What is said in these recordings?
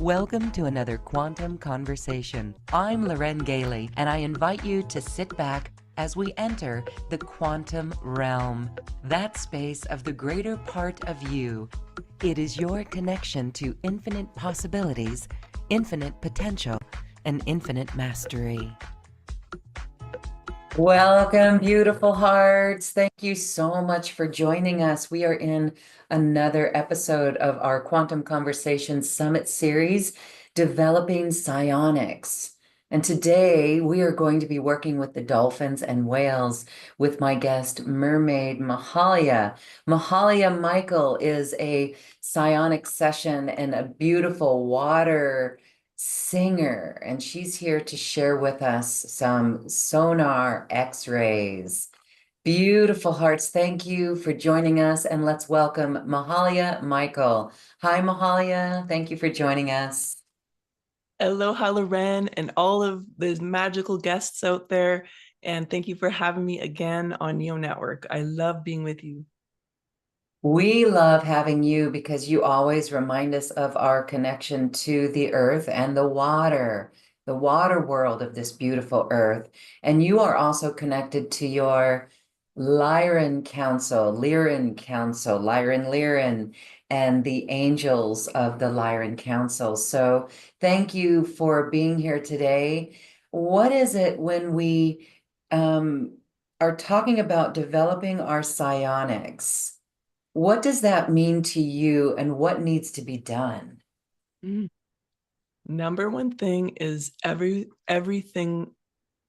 Welcome to another Quantum Conversation. I'm Loren Gailey, and I invite you to sit back as we enter the quantum realm, that space of the greater part of you. It is your connection to infinite possibilities, infinite potential, and infinite mastery. Welcome, beautiful hearts. Thank you so much for joining us. We are in another episode of our Quantum Conversation Summit series, Developing Psionics. And today we are going to be working with the dolphins and whales with my guest, mermaid Mahalia. Mahalia Michael is a psionic session and a beautiful water singer, and she's here to share with us some sonar x-rays. Beautiful hearts, thank you for joining us, and let's welcome Mahalia Michael. Hi, Mahalia. Thank you for joining us. Aloha, Loren, and all of the magical guests out there. And thank you for having me again on Neo Network. I love being with you. We love having you because you always remind us of our connection to the earth and the water world of this beautiful earth. And you are also connected to your Lyran Council, and the angels of the Lyran Council. So thank you for being here today. What is it when we are talking about developing our psionics? What does that mean to you, and what needs to be done? Number one thing is everything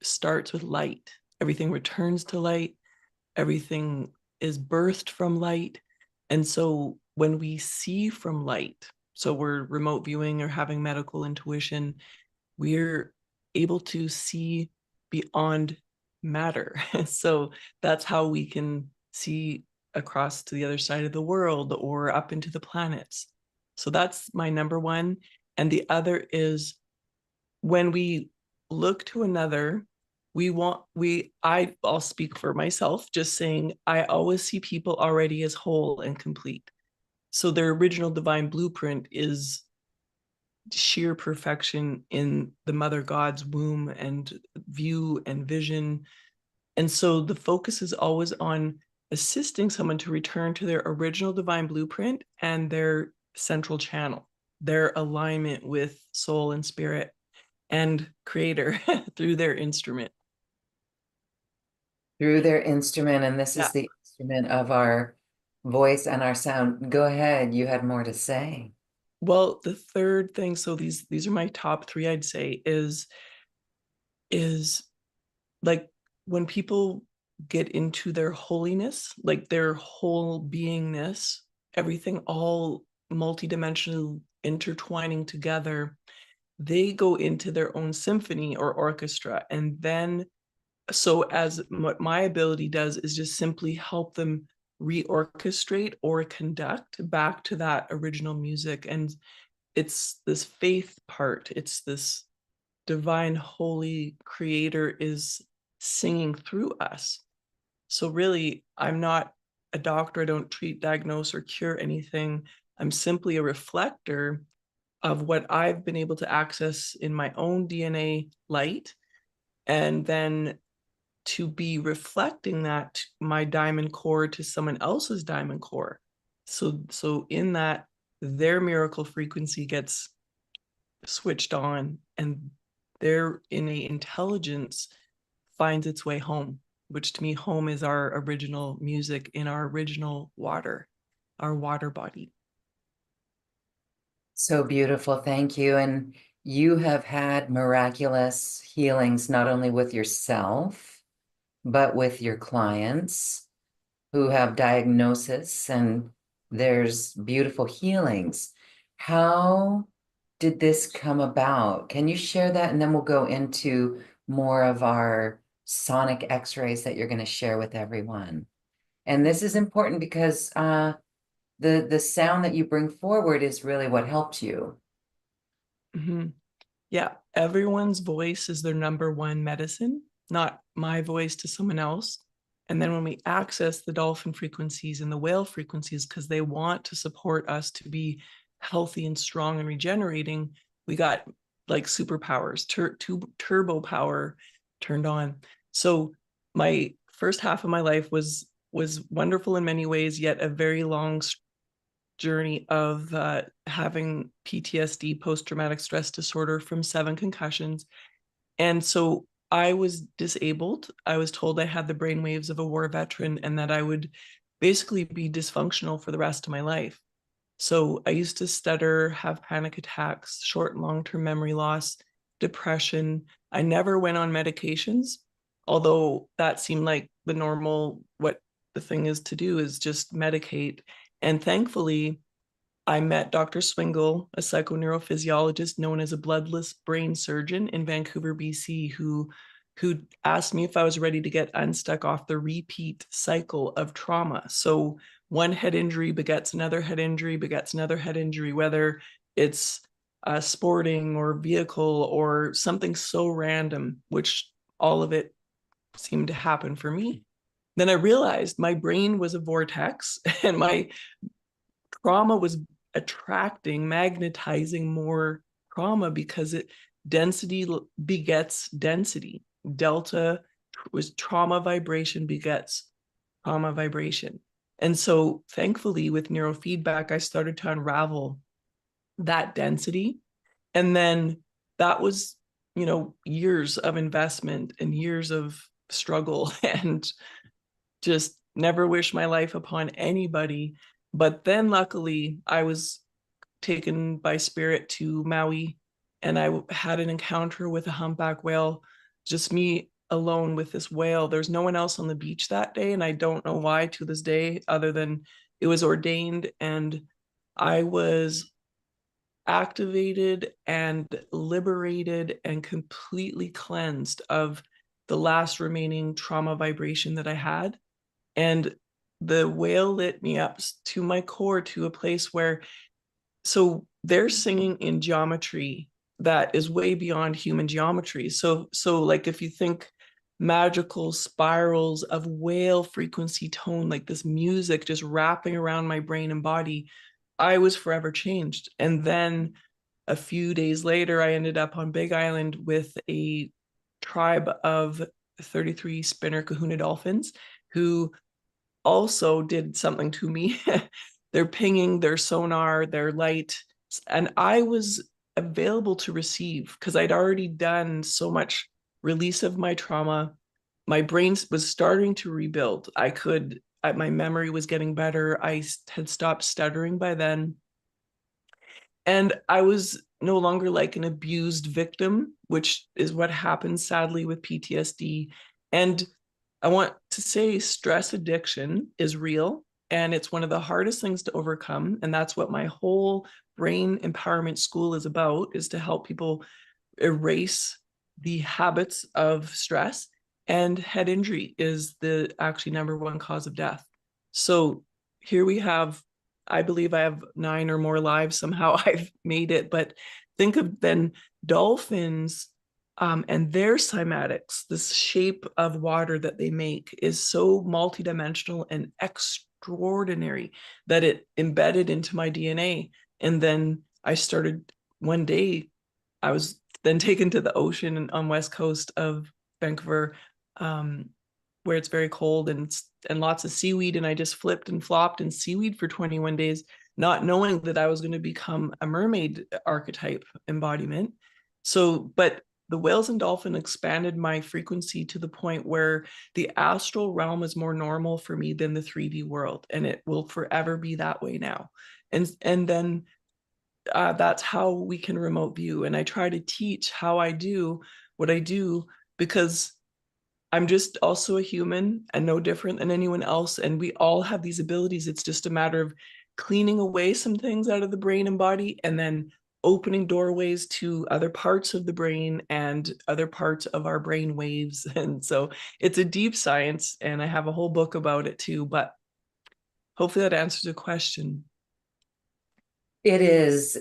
starts with light. Everything returns to light. Everything is birthed from light. And so when we see from light, so we're remote viewing or having medical intuition, we're able to see beyond matter. So that's how we can see across to the other side of the world or up into the planets. So that's my number one. And the other is when we look to another, I'll speak for myself, just saying, I always see people already as whole and complete. So their original divine blueprint is sheer perfection in the mother God's womb and view and vision. And so the focus is always on assisting someone to return to their original divine blueprint and their central channel, their alignment with soul and spirit and creator through their instrument. Through their instrument, and this is the instrument of our voice and our sound. Go ahead, you had more to say. Well, the third thing, so these are my top three, I'd say, is like when people get into their holiness, like their whole beingness, everything all multidimensional intertwining together, they go into their own symphony or orchestra. And then, so as what my ability does is just simply help them reorchestrate or conduct back to that original music. And it's this faith part, it's this divine holy creator is singing through us. So really, I'm not a doctor. I don't treat, diagnose, or cure anything. I'm simply a reflector of what I've been able to access in my own DNA light, and then to be reflecting that my diamond core to someone else's diamond core. So in that, their miracle frequency gets switched on, and their innate intelligence finds its way home, which to me, home is our original music in our original water, our water body. So beautiful, thank you. And you have had miraculous healings, not only with yourself, but with your clients who have diagnosis, and there's beautiful healings. How did this come about? Can you share that? And then we'll go into more of our sonic x-rays that you're going to share with everyone. And this is important because the sound that you bring forward is really what helped you. Mm-hmm. Yeah, everyone's voice is their number one medicine, not my voice to someone else. And then when we access the dolphin frequencies and the whale frequencies, because they want to support us to be healthy and strong and regenerating, We got like superpowers, turbo power turned on. So my first half of my life was wonderful in many ways, yet a very long journey of having PTSD, post traumatic stress disorder, from 7 concussions. And so I was disabled. I was told I had the brainwaves of a war veteran and that I would basically be dysfunctional for the rest of my life. So I used to stutter, have panic attacks, short and long-term memory loss, depression. I never went on medications, although that seemed like the normal, what the thing is to do is just medicate. And thankfully, I met Dr. Swingle, a psychoneurophysiologist known as a bloodless brain surgeon in Vancouver, BC, who asked me if I was ready to get unstuck off the repeat cycle of trauma. So one head injury begets another head injury, begets another head injury, whether it's sporting or vehicle or something so random, which all of it seemed to happen for me. Then I realized my brain was a vortex and my trauma was attracting, magnetizing more trauma because it density begets density. Delta was trauma vibration begets trauma vibration. And so thankfully with neurofeedback, I started to unravel that density. And then that was, years of investment and years of struggle and just never wish my life upon anybody. But then luckily, I was taken by spirit to Maui and I had an encounter with a humpback whale, just me alone with this whale. There's no one else on the beach that day. And I don't know why to this day, other than it was ordained. And I was activated and liberated and completely cleansed of the last remaining trauma vibration that I had. And the whale lit me up to my core, to a place where, so they're singing in geometry that is way beyond human geometry. So like if you think magical spirals of whale frequency tone, like this music just wrapping around my brain and body, I was forever changed. And then a few days later, I ended up on Big Island with a tribe of 33 spinner kahuna dolphins who also did something to me. They're pinging, their sonar, their light. And I was available to receive because I'd already done so much release of my trauma. My brain was starting to rebuild. My memory was getting better. I had stopped stuttering by then. And I was no longer like an abused victim, which is what happens sadly with PTSD. And I want to say stress addiction is real and it's one of the hardest things to overcome. And that's what my whole brain empowerment school is about, is to help people erase the habits of stress. And head injury is the actually number one cause of death. So here we have, I believe I have 9 or more lives. Somehow I've made it. But think of then dolphins and their cymatics, this shape of water that they make is so multidimensional and extraordinary that it embedded into my DNA. And then I started one day, I was then taken to the ocean on west coast of Vancouver, where it's very cold and lots of seaweed. And I just flipped and flopped in seaweed for 21 days, not knowing that I was going to become a mermaid archetype embodiment. So, but the whales and dolphin expanded my frequency to the point where the astral realm is more normal for me than the 3D world. And it will forever be that way now. And then that's how we can remote view. And I try to teach how I do what I do because I'm just also a human and no different than anyone else. And we all have these abilities. It's just a matter of cleaning away some things out of the brain and body and then opening doorways to other parts of the brain and other parts of our brain waves. And so it's a deep science and I have a whole book about it too, but hopefully that answers the question. It is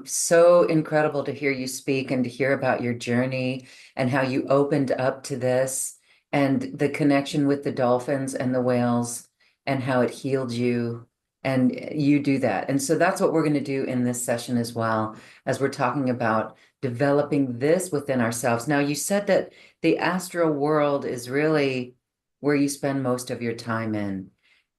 so incredible to hear you speak and to hear about your journey and how you opened up to this and the connection with the dolphins and the whales and how it healed you. And you do that. And so that's what we're going to do in this session as well, as we're talking about developing this within ourselves. Now, you said that the astral world is really where you spend most of your time in.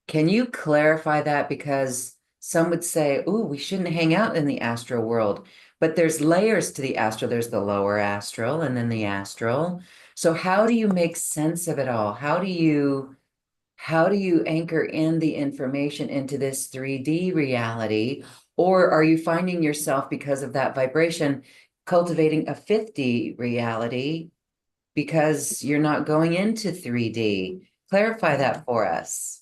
Can you clarify that? Because some would say, "Ooh, we shouldn't hang out in the astral world." But there's layers to the astral. There's the lower astral and then the astral. So how do you make sense of it all? How do you anchor in the information into this 3D reality? Or are you finding yourself, because of that vibration, cultivating a 5D reality because you're not going into 3D? Clarify that for us.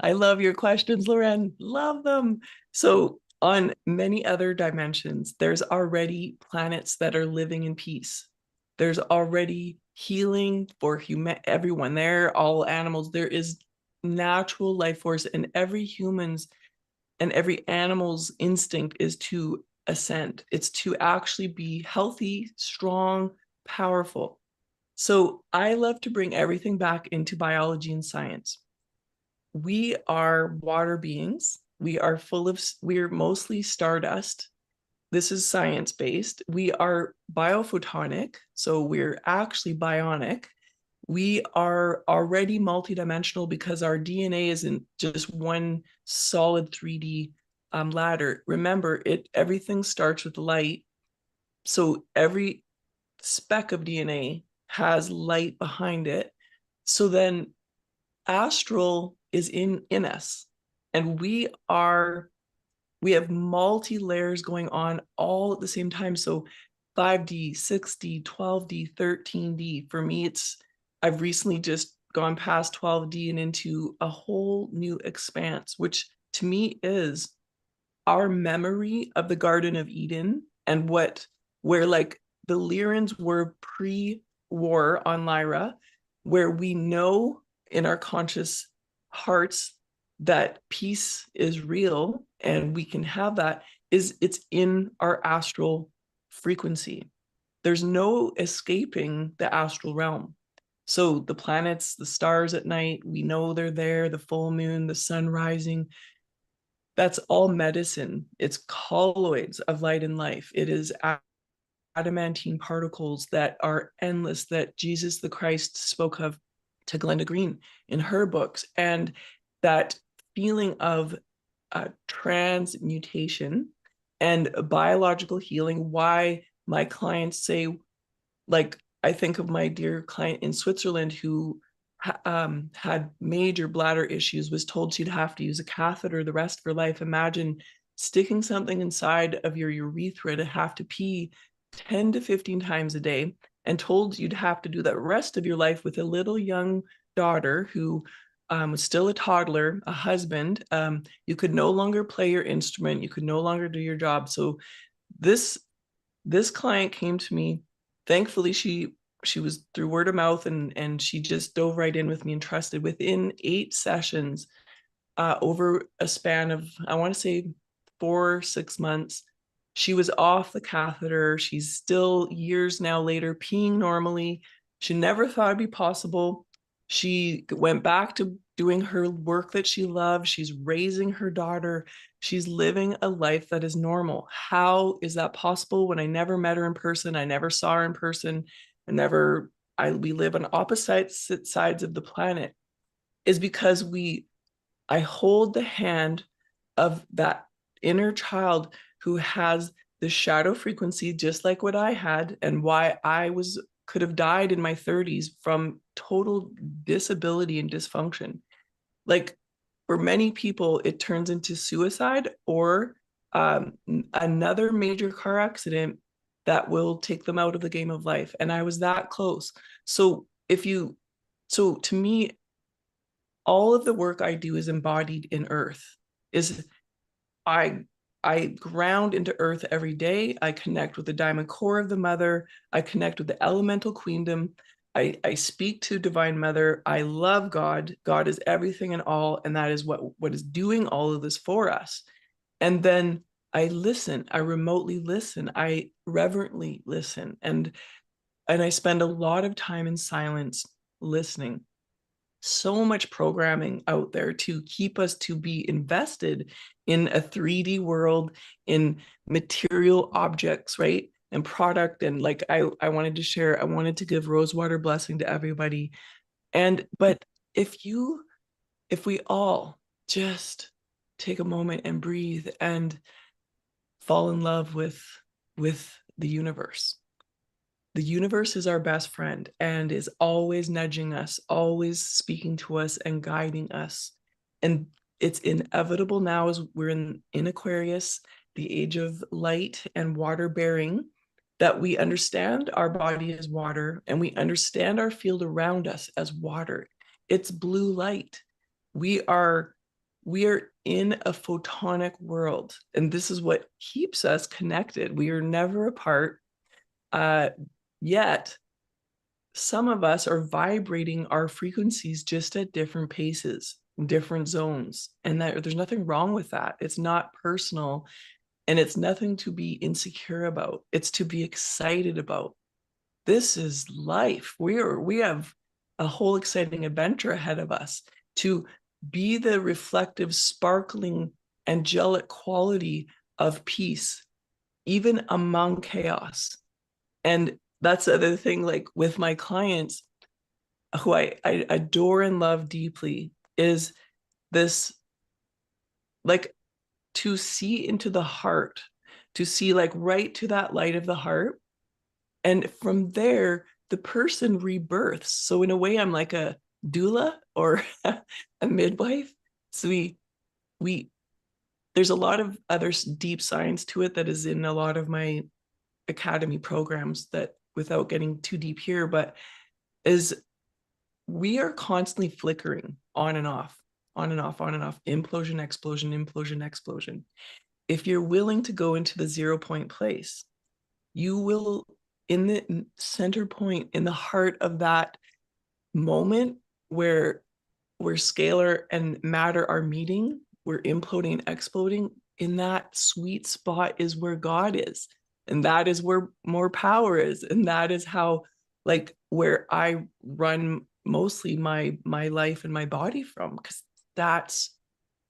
I love your questions, Loren. Love them. So, on many other dimensions, there's already planets that are living in peace. There's already healing for everyone there, all animals. There is natural life force, and every human's and every animal's instinct is to ascend. It's to actually be healthy, strong, powerful. So, I love to bring everything back into biology and science. We are water beings. We're mostly stardust. This is science based. We are biophotonic, so we're actually bionic. We are already multidimensional because our DNA isn't just one solid 3D ladder. Remember, everything starts with light. So every speck of DNA has light behind it. So then astral is in us, and we have multi layers going on all at the same time. So 5D, 6D, 12D, 13D. For me, I've recently just gone past 12D and into a whole new expanse, which to me is our memory of the Garden of Eden, and where like the Lyrans were pre-war on Lyra, where we know in our conscious hearts that peace is real and we can have that, it's in our astral frequency. There's no escaping the astral realm. So the planets, the stars at night, we know they're there, the full moon, the sun rising, that's all medicine. It's colloids of light and life. It is adamantine particles that are endless, that Jesus the Christ spoke of to Glenda Green in her books. And that feeling of transmutation and biological healing, why my clients say, like, I think of my dear client in Switzerland who had major bladder issues, was told she'd have to use a catheter the rest of her life. Imagine sticking something inside of your urethra to have to pee 10 to 15 times a day, and told you'd have to do that rest of your life with a little young daughter who was still a toddler, a husband. You could no longer play your instrument. You could no longer do your job. So this this client came to me. Thankfully, she was through word of mouth, and she just dove right in with me and trusted. Within 8 sessions, over a span of, I want to say, 4 6 months, she was off the catheter. She's still years now later peeing normally. She never thought it'd be possible. She went back to doing her work that she loved. She's raising her daughter. She's living a life that is normal. How is that possible when I never met her in person? I never saw her in person. We live on opposite sides of the planet. Is because I hold the hand of that inner child who has the shadow frequency, just like what I had, and why could have died in my 30s from total disability and dysfunction. Like, for many people, it turns into suicide or another major car accident that will take them out of the game of life. And I was that close. So to me, all of the work I do is embodied in earth. Is I I ground into earth every day. I connect with the diamond core of the mother. I connect with the elemental queendom. I speak to divine mother. I love God. God is everything and all, and that is what is doing all of this for us. And then I listen. I remotely listen. I reverently listen, and I spend a lot of time in silence listening. so much programming out there to keep us to be invested in a 3D world, in material objects, right? And product. And like I wanted to share, I wanted to give rosewater blessing to everybody. And but if you if we all just take a moment and breathe and fall in love with the universe. The universe is our best friend and is always nudging us, always speaking to us and guiding us. And it's inevitable now as we're in Aquarius, the age of light and water bearing, that we understand our body as water and we understand our field around us as water. It's blue light. We are we are in a photonic world, and this is what keeps us connected. We are never apart. Uh, Yet some of us are vibrating our frequencies just at different paces, different zones, and that there's nothing wrong with that. It's not personal, and it's nothing to be insecure about. It's to be excited about. This is life. We have a whole exciting adventure ahead of us to be the reflective, sparkling, angelic quality of peace, even among chaos. And that's the other thing, like with my clients, who I adore and love deeply, is this, like, to see into the heart, to see like right to that light of the heart. And from there, the person rebirths. So in a way, I'm like a doula or a midwife. So we there's a lot of other deep science to it that is in a lot of my academy programs, that without getting too deep here, but is we are constantly flickering on and off, on and off, on and off, implosion, explosion, implosion, explosion. If you're willing to go into the 0 point place, you will, in the center point, in the heart of that moment where scalar and matter are meeting, we're imploding and exploding. In that sweet spot is where God is, and that is where more power is, and that is how, like, where I run mostly my life and my body from, because that's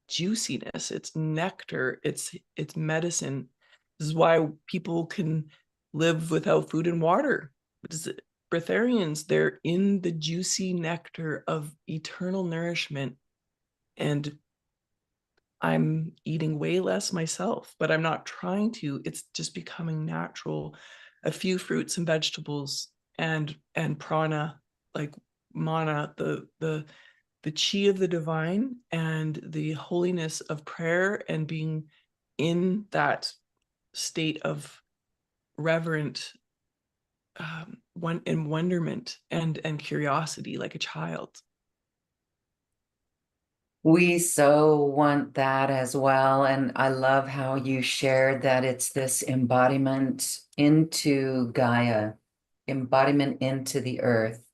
juiciness, it's nectar, it's medicine. This is why people can live without food and water. Breatharians, they're in the juicy nectar of eternal nourishment. And I'm eating way less myself, but I'm not trying to. It's just becoming natural. A few fruits and vegetables, and prana, like mana, the chi of the divine, and the holiness of prayer, and being in that state of reverent in wonderment and curiosity, like a child. We so want that as well. And I love how you shared that it's this embodiment into Gaia, embodiment into the earth,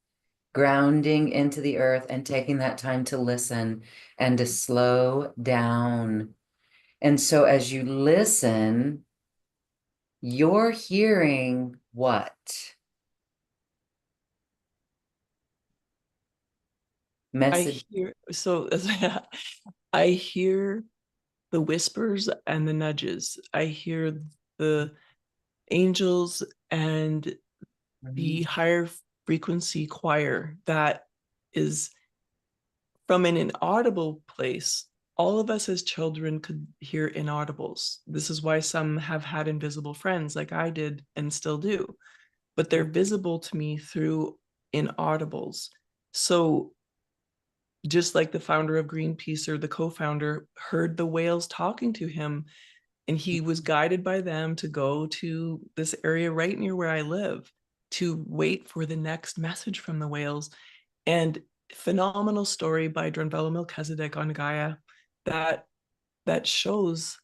grounding into the earth and taking that time to listen and to slow down. And so as you listen, you're hearing what? I Message. hear so I hear the whispers and the nudges. I hear the angels and the higher frequency choir that is from an inaudible place. All of us as children could hear inaudibles. This is why some have had invisible friends, like I did and still do, but they're visible to me through inaudibles. So just like the founder of Greenpeace, or the co-founder, heard the whales talking to him, and he was guided by them to go to this area right near where I live to wait for the next message from the whales. And phenomenal story by Drunvalo Melchizedek on Gaia, that shows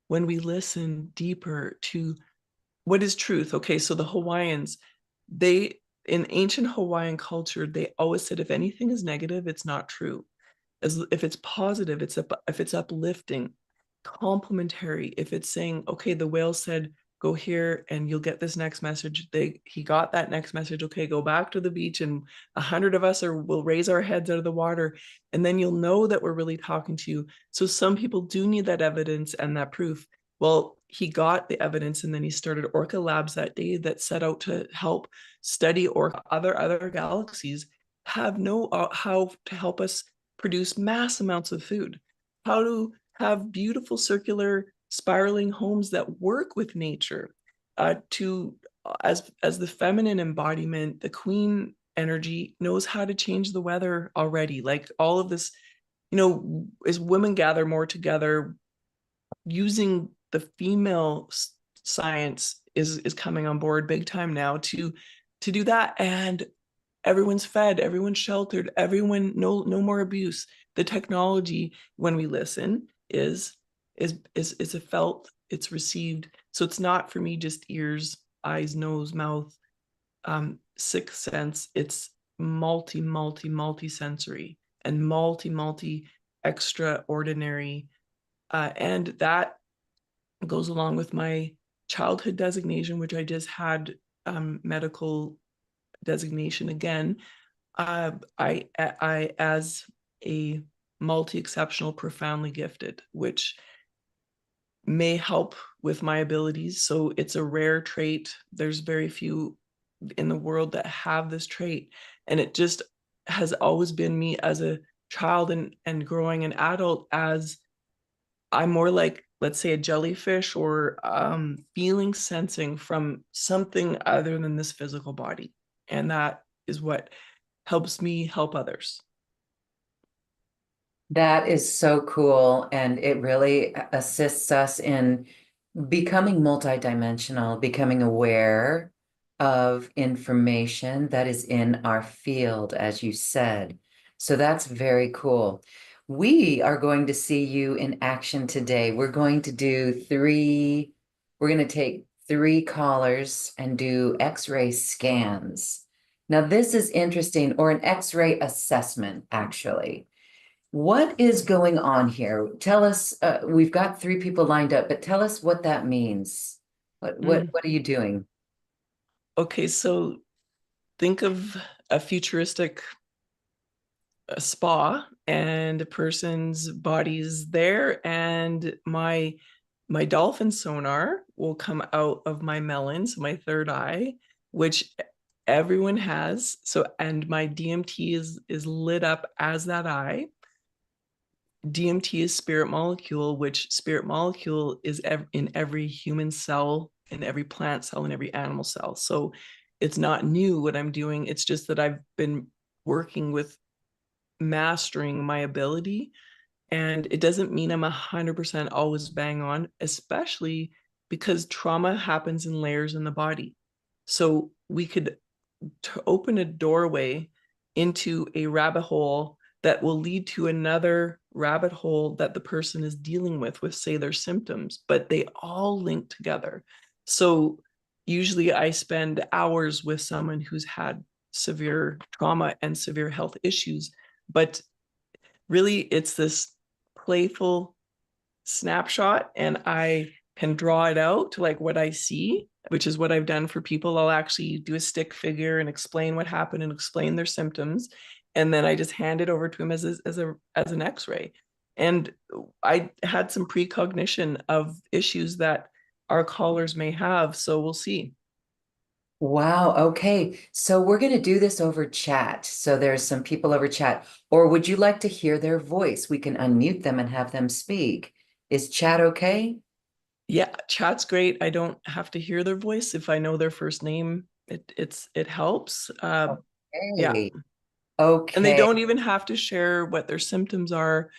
when we listen deeper to what is truth. Okay, so the Hawaiians, they, in ancient Hawaiian culture, they always said if anything is negative, it's not true. As if it's positive, if it's uplifting, complimentary, if it's saying, okay, the whale said go here and you'll get this next message. He got that next message. Okay, go back to the beach and 100 of us will raise our heads out of the water, and then you'll know that we're really talking to you. So some people do need that evidence and that proof. Well, he got the evidence, and then he started Orca Labs that day that set out to help study Orca. Other galaxies have know how to help us produce mass amounts of food, how to have beautiful circular spiraling homes that work with nature, to as the feminine embodiment, the queen energy knows how to change the weather already. Like all of this, as women gather more together, using the female science is coming on board big time now to do that. And everyone's fed, everyone's sheltered, everyone, no more abuse. The technology, when we listen, is a felt, it's received. So it's not for me just ears, eyes, nose, mouth, sixth sense. It's multi sensory and multi extraordinary. And that goes along with my childhood designation, which I just had, medical designation again. I as a multi-exceptional, profoundly gifted, which may help with my abilities. So it's a rare trait. There's very few in the world that have this trait. And it just has always been me as a child and growing an adult, as I'm more like, let's say, a jellyfish, or feeling, sensing from something other than this physical body. And that is what helps me help others. That is so cool. And it really assists us in becoming multidimensional, becoming aware of information that is in our field, as you said. So that's very cool. We are going to see you in action today. We're going to take three callers and do X-ray scans. Now, this is interesting, or an X-ray assessment, actually. What is going on here? Tell us, we've got three people lined up, but tell us what that means. What are you doing? Okay, so think of a futuristic spa, and a person's body's there, and my dolphin sonar will come out of my melon, so my third eye, which everyone has. So, and my DMT is lit up as that eye. DMT is spirit molecule, which spirit molecule is in every human cell, in every plant cell, in every animal cell. So it's not new what I'm doing. It's just that I've been working with mastering my ability. And it doesn't mean I'm 100% always bang on, especially because trauma happens in layers in the body. So we could open a doorway into a rabbit hole that will lead to another rabbit hole that the person is dealing with, say, their symptoms, but they all link together. So usually I spend hours with someone who's had severe trauma and severe health issues, but really it's this playful snapshot, and I can draw it out to like what I see, which is what I've done for people. I'll actually do a stick figure and explain what happened and explain their symptoms, and then I just hand it over to him as an X-ray. And I had some precognition of issues that our callers may have, so we'll see. Wow, okay. So we're going to do this over chat. So there's some people over chat. Or would you like to hear their voice? We can unmute them and have them speak. Is chat okay? Yeah, chat's great. I don't have to hear their voice. If I know their first name, it helps. Yeah. Okay. And they Okay. don't even have to share what their symptoms are.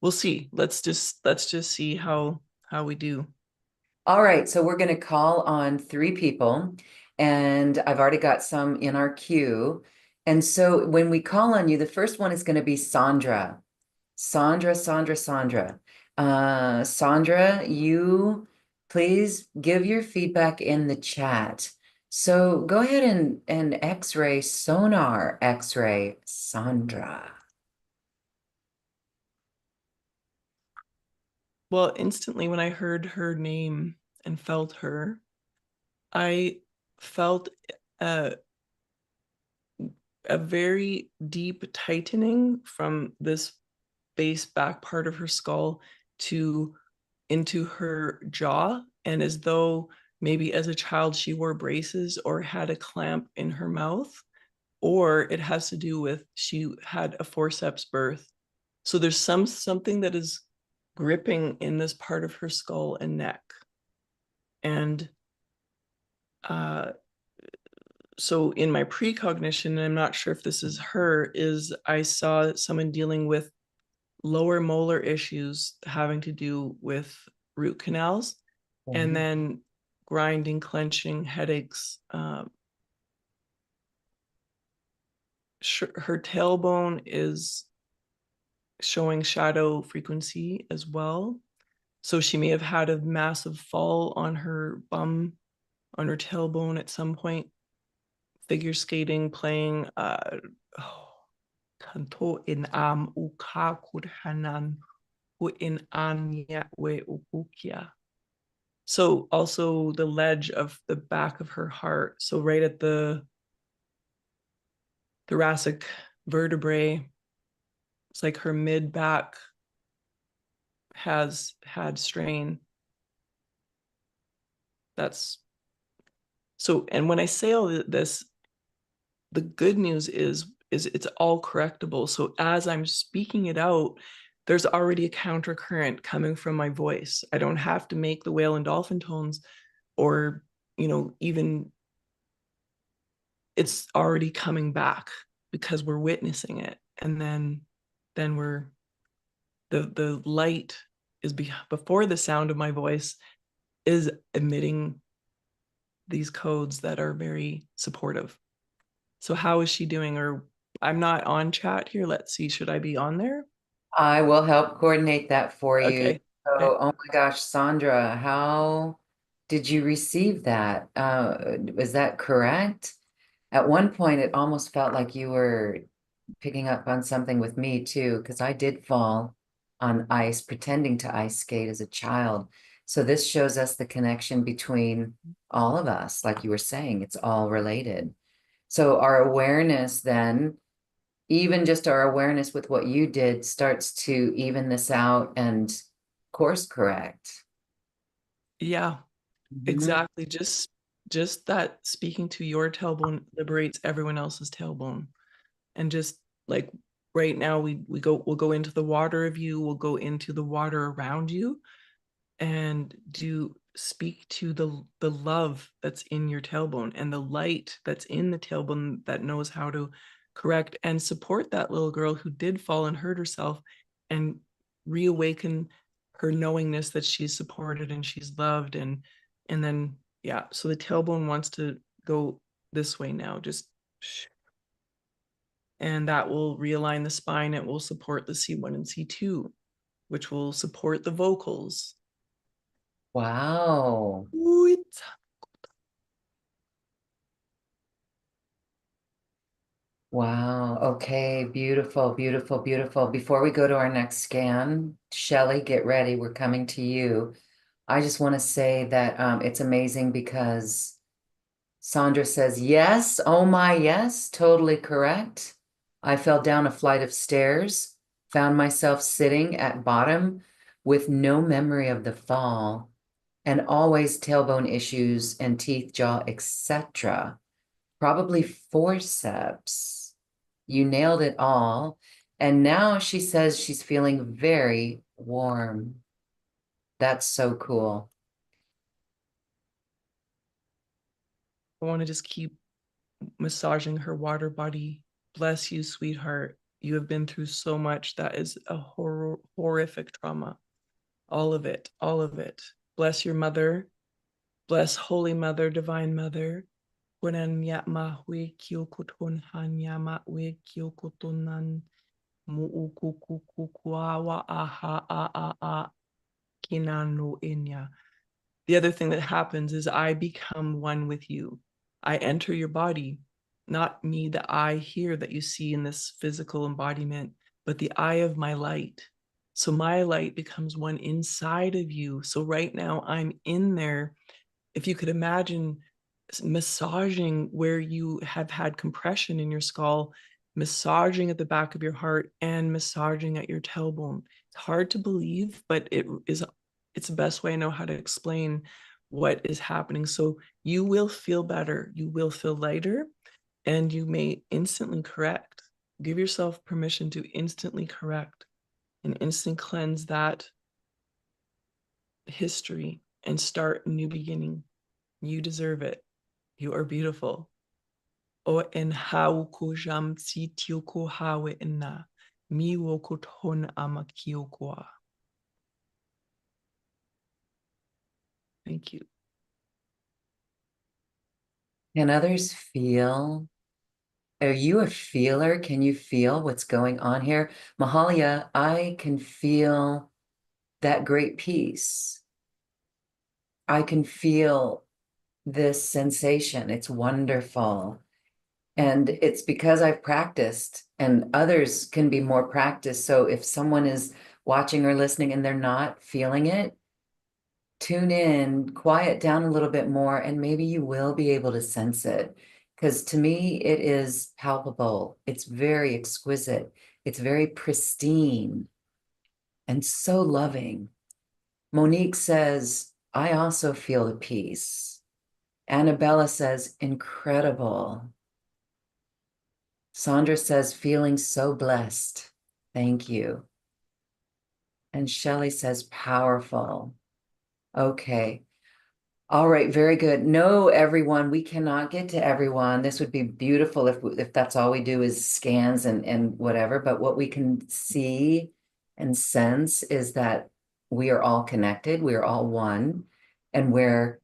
We'll see. Let's just see how we do. All right, so we're going to call on three people, and I've already got some in our queue. And so when we call on you, the first one is going to be Sandra. Sandra. Sandra, you please give your feedback in the chat. So go ahead and X-ray, sonar X-ray, Sandra. Well, instantly when I heard her name and felt her, I felt a, a very deep tightening from this base back part of her skull to into her jaw, and as though maybe as a child she wore braces or had a clamp in her mouth, or it has to do with she had a forceps birth. So there's something that is gripping in this part of her skull and neck. And uh, so in my precognition, and I'm not sure if this is her, is I saw someone dealing with lower molar issues having to do with root canals, and Mhm. then grinding, clenching, headaches. Her tailbone is showing shadow frequency as well. So she may have had a massive fall on her bum, on her tailbone at some point, figure skating, playing kanto in am ukakud hanan in anya we ukukia. So also the ledge of the back of her heart. So right at the thoracic vertebrae, it's like her mid back has had strain. That's so. And when I say all this, the good news is it's all correctable. So as I'm speaking it out, there's already a counter current coming from my voice. I don't have to make the whale and dolphin tones, or even, it's already coming back because we're witnessing it. And then we're the light is before the sound of my voice is emitting these codes that are very supportive. So how is she doing? Or I'm not on chat here. Let's see. Should I be on there? I will help coordinate that for you. Okay. Okay. So, oh my gosh, Sandra, how did you receive that? Was that correct? At one point, it almost felt like you were picking up on something with me too, because I did fall on ice, pretending to ice skate as a child. So this shows us the connection between all of us. Like you were saying, it's all related. So our awareness then, even just our awareness with what you did, starts to even this out and course correct. Yeah, Mhm. exactly. Just that speaking to your tailbone liberates everyone else's tailbone. And just like right now we'll go into the water of you, we'll go into the water around you, and do speak to the love that's in your tailbone and the light that's in the tailbone that knows how to correct and support that little girl who did fall and hurt herself, and reawaken her knowingness that she's supported and she's loved. And then yeah, so the tailbone wants to go this way now, just and that will realign the spine. It will support the C1 and C2, which will support the vocals. Wow. Wow. Okay. Beautiful, beautiful, beautiful. Before we go to our next scan, Shelley, get ready. We're coming to you. I just want to say that it's amazing because Sandra says, yes, oh my, yes, totally correct. I fell down a flight of stairs, found myself sitting at bottom with no memory of the fall, and always tailbone issues and teeth, jaw, etc. Probably forceps. You nailed it all. And now she says she's feeling very warm. That's so cool. I want to just keep massaging her water body. Bless you, sweetheart. You have been through so much. That is a horrific trauma. All of it, all of it. Bless your mother. Bless Holy Mother, Divine Mother. The other thing that happens is I become one with you. I enter your body, not me, the I here that you see in this physical embodiment, but the eye of my light. So my light becomes one inside of you. So right now I'm in there. If you could imagine massaging where you have had compression in your skull, massaging at the back of your heart, and massaging at your tailbone. It's hard to believe, but it's the best way I know how to explain what is happening. So you will feel better, you will feel lighter, and you may instantly correct. Give yourself permission to instantly correct and instant cleanse that history and start a new beginning. You deserve it. You are beautiful. O en hau ko jam si tio ko hawe ina. Mi wo ko ton ama kio kwa. Thank you. Can others feel? Are you a feeler? Can you feel what's going on here? Mahalia, I can feel that great peace. I can feel this sensation. It's wonderful. And it's because I've practiced, and others can be more practiced. So if someone is watching or listening and they're not feeling it, tune in, quiet down a little bit more, and maybe you will be able to sense it. Because to me, it is palpable. It's very exquisite. It's very pristine and so loving. Monique says, I also feel the peace. Annabella says, incredible. Sandra says, feeling so blessed. Thank you. And Shelley says, powerful. Okay. All right, very good. No, everyone, we cannot get to everyone. This would be beautiful if that's all we do is scans and whatever. But what we can see and sense is that we are all connected. We are all one. And where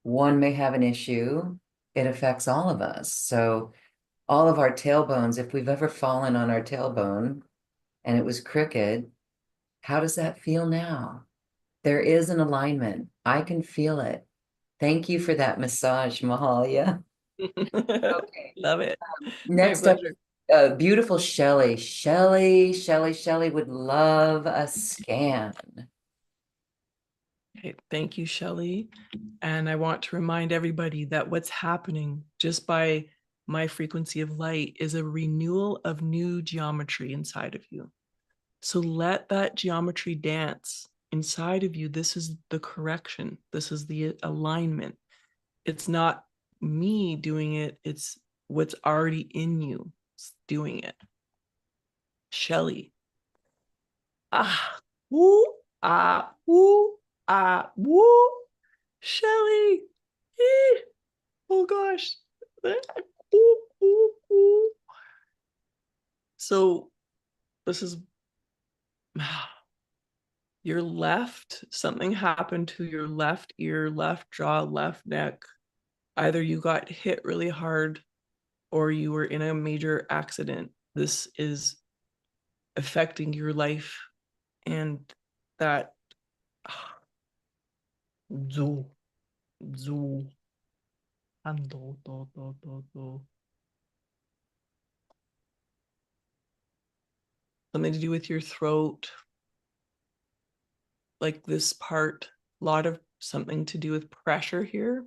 one may have an issue, it affects all of us. So all of our tailbones, if we've ever fallen on our tailbone and it was crooked, how does that feel now? There is an alignment. I can feel it. Thank you for that massage, Mahalia. Okay. Love it. My Next up, pleasure. beautiful Shelley. Shelley would love a scan. Okay, thank you, Shelley. And I want to remind everybody that what's happening just by my frequency of light is a renewal of new geometry inside of you. So let that geometry dance inside of you. This is the correction. This is the alignment. It's not me doing it, it's what's already in you doing it. Shelley. Ah, woo, ah, woo, ah, woo. Shelley. Oh gosh. So this is your left, something happened to your left ear, left jaw, left neck. Either you got hit really hard or you were in a major accident. This is affecting your life, and that zoo, zoo, something to do with your throat, like this part, a lot of something to do with pressure here.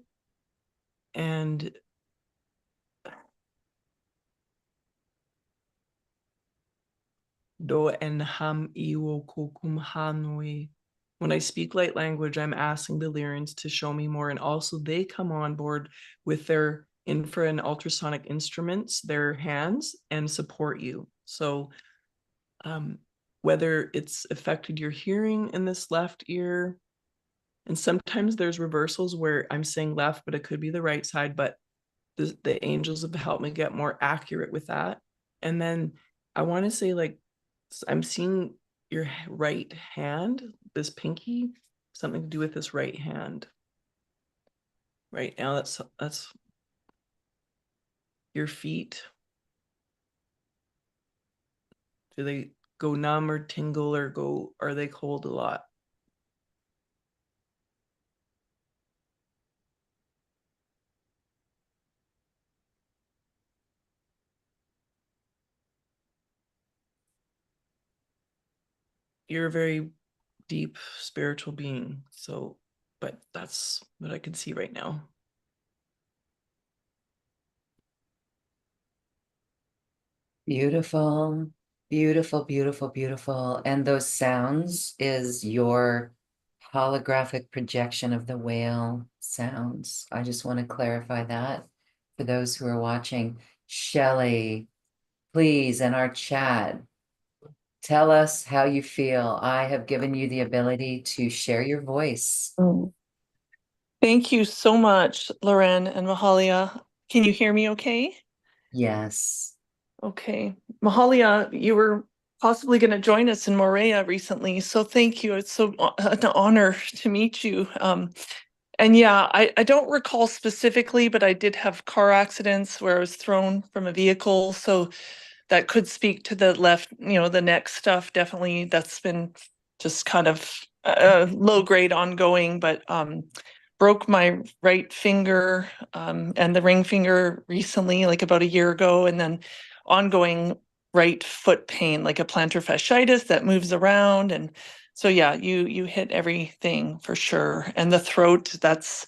And do en ham iwo kukum hanui. When I speak light language, I'm asking the Lyrians to show me more. And also they come on board with their infra and ultrasonic instruments, their hands, and support you. So whether it's affected your hearing in this left ear, and sometimes there's reversals where I'm saying left, but it could be the right side, but the angels have helped me get more accurate with that. And then I want to say, like, I'm seeing your right hand, this pinky, something to do with this right hand. Right now, that's your feet. Do they go numb or tingle or are they cold a lot? You're a very deep spiritual being. So, but that's what I can see right now. Beautiful, beautiful, beautiful, beautiful. And those sounds is your holographic projection of the whale sounds. I just want to clarify that for those who are watching. Shelley, please, in our chat, tell us how you feel. I have given you the ability to share your voice. Mm. Thank you so much, Loren and Mahalia. Can you hear me okay? Yes. Okay. Mahalia, you were possibly going to join us in Morea recently, so thank you. It's so an honor to meet you. And yeah, I don't recall specifically, but I did have car accidents where I was thrown from a vehicle. So that could speak to the left, the neck stuff. Definitely that's been just kind of low grade ongoing, but broke my right finger and the ring finger recently, like about a year ago, and then ongoing right foot pain, like a plantar fasciitis that moves around. And so yeah, you hit everything for sure. And the throat, that's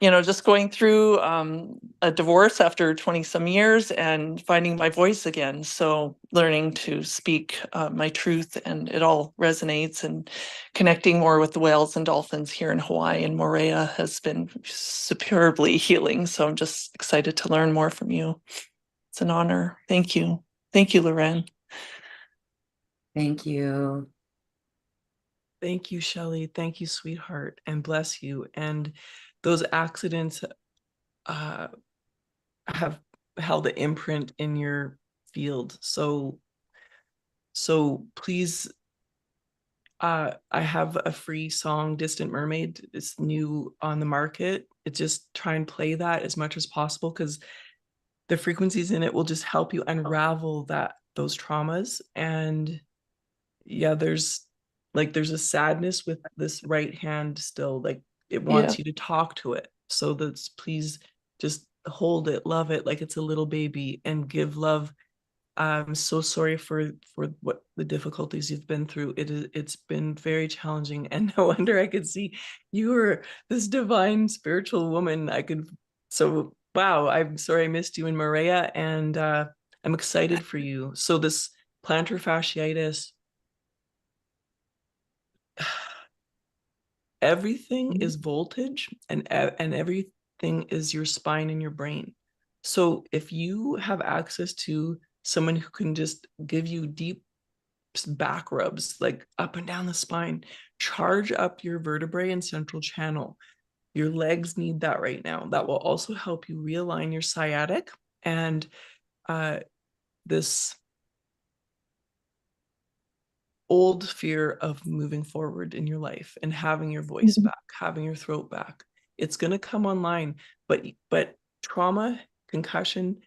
just going through a divorce after 20 some years and finding my voice again. So learning to speak my truth, and it all resonates, and connecting more with the whales and dolphins here in Hawaii and Moorea has been superbly healing. So I'm just excited to learn more from you. It's an honor. Thank you. Thank you, Loren. Thank you. Thank you, Shelley. Thank you, sweetheart, and bless you. And those accidents uh, have held an imprint in your field. So please, I have a free song, Distant Mermaid. It's new on the market. It just try and play that as much as possible, because the frequencies in it will just help you unravel those traumas. And yeah, there's a sadness with this right hand still, like it Yeah. wants you to talk to it. So that's, please just hold it, love it like it's a little baby, and give love. I'm so sorry for what the difficulties you've been through. It's been very challenging, and no wonder I could see you were this divine spiritual woman. So wow, I'm sorry I missed you in Maria, and I'm excited for you. So this plantar fasciitis, everything is voltage, and everything is your spine and your brain. So if you have access to someone who can just give you deep back rubs, like up and down the spine, charge up your vertebrae and central channel. Your legs need that right now. That will also help you realign your sciatic and uh, this old fear of moving forward in your life and having your voice back, having your throat back. It's going to come online, but trauma, concussion,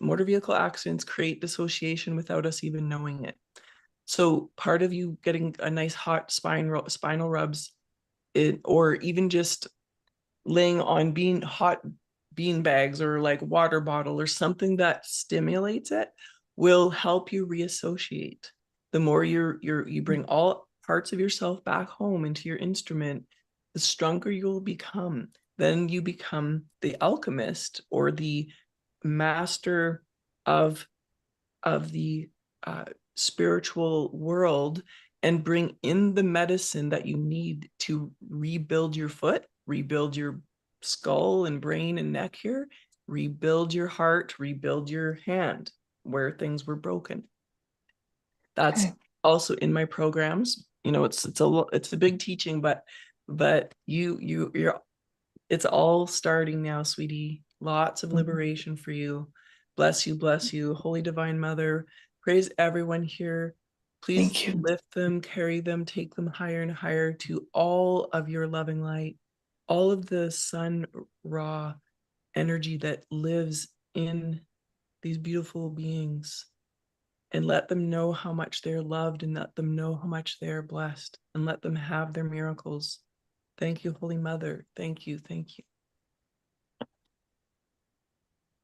motor vehicle accidents create dissociation without us even knowing it. So part of you getting a nice hot spinal rubs, or even just laying on hot bean bags or like water bottle or something that stimulates it, will help you reassociate. The more you bring all parts of yourself back home into your instrument, the stronger you'll become. Then you become the alchemist, or the master of the spiritual world, and bring in the medicine that you need to rebuild your foot, rebuild your skull and brain and neck here, rebuild your heart, rebuild your hand where things were broken. That's Okay. also in my programs. It's a big teaching, but you're it's all starting now, sweetie. Lots of liberation for you. Bless you, Holy Divine Mother. Praise everyone here. Please Thank you. lift them, carry them, take them higher and higher to all of your loving light, all of the sun raw energy that lives in these beautiful beings, and let them know how much they're loved, and let them know how much they're blessed, and let them have their miracles. Thank you, Holy Mother. Thank you. Thank you.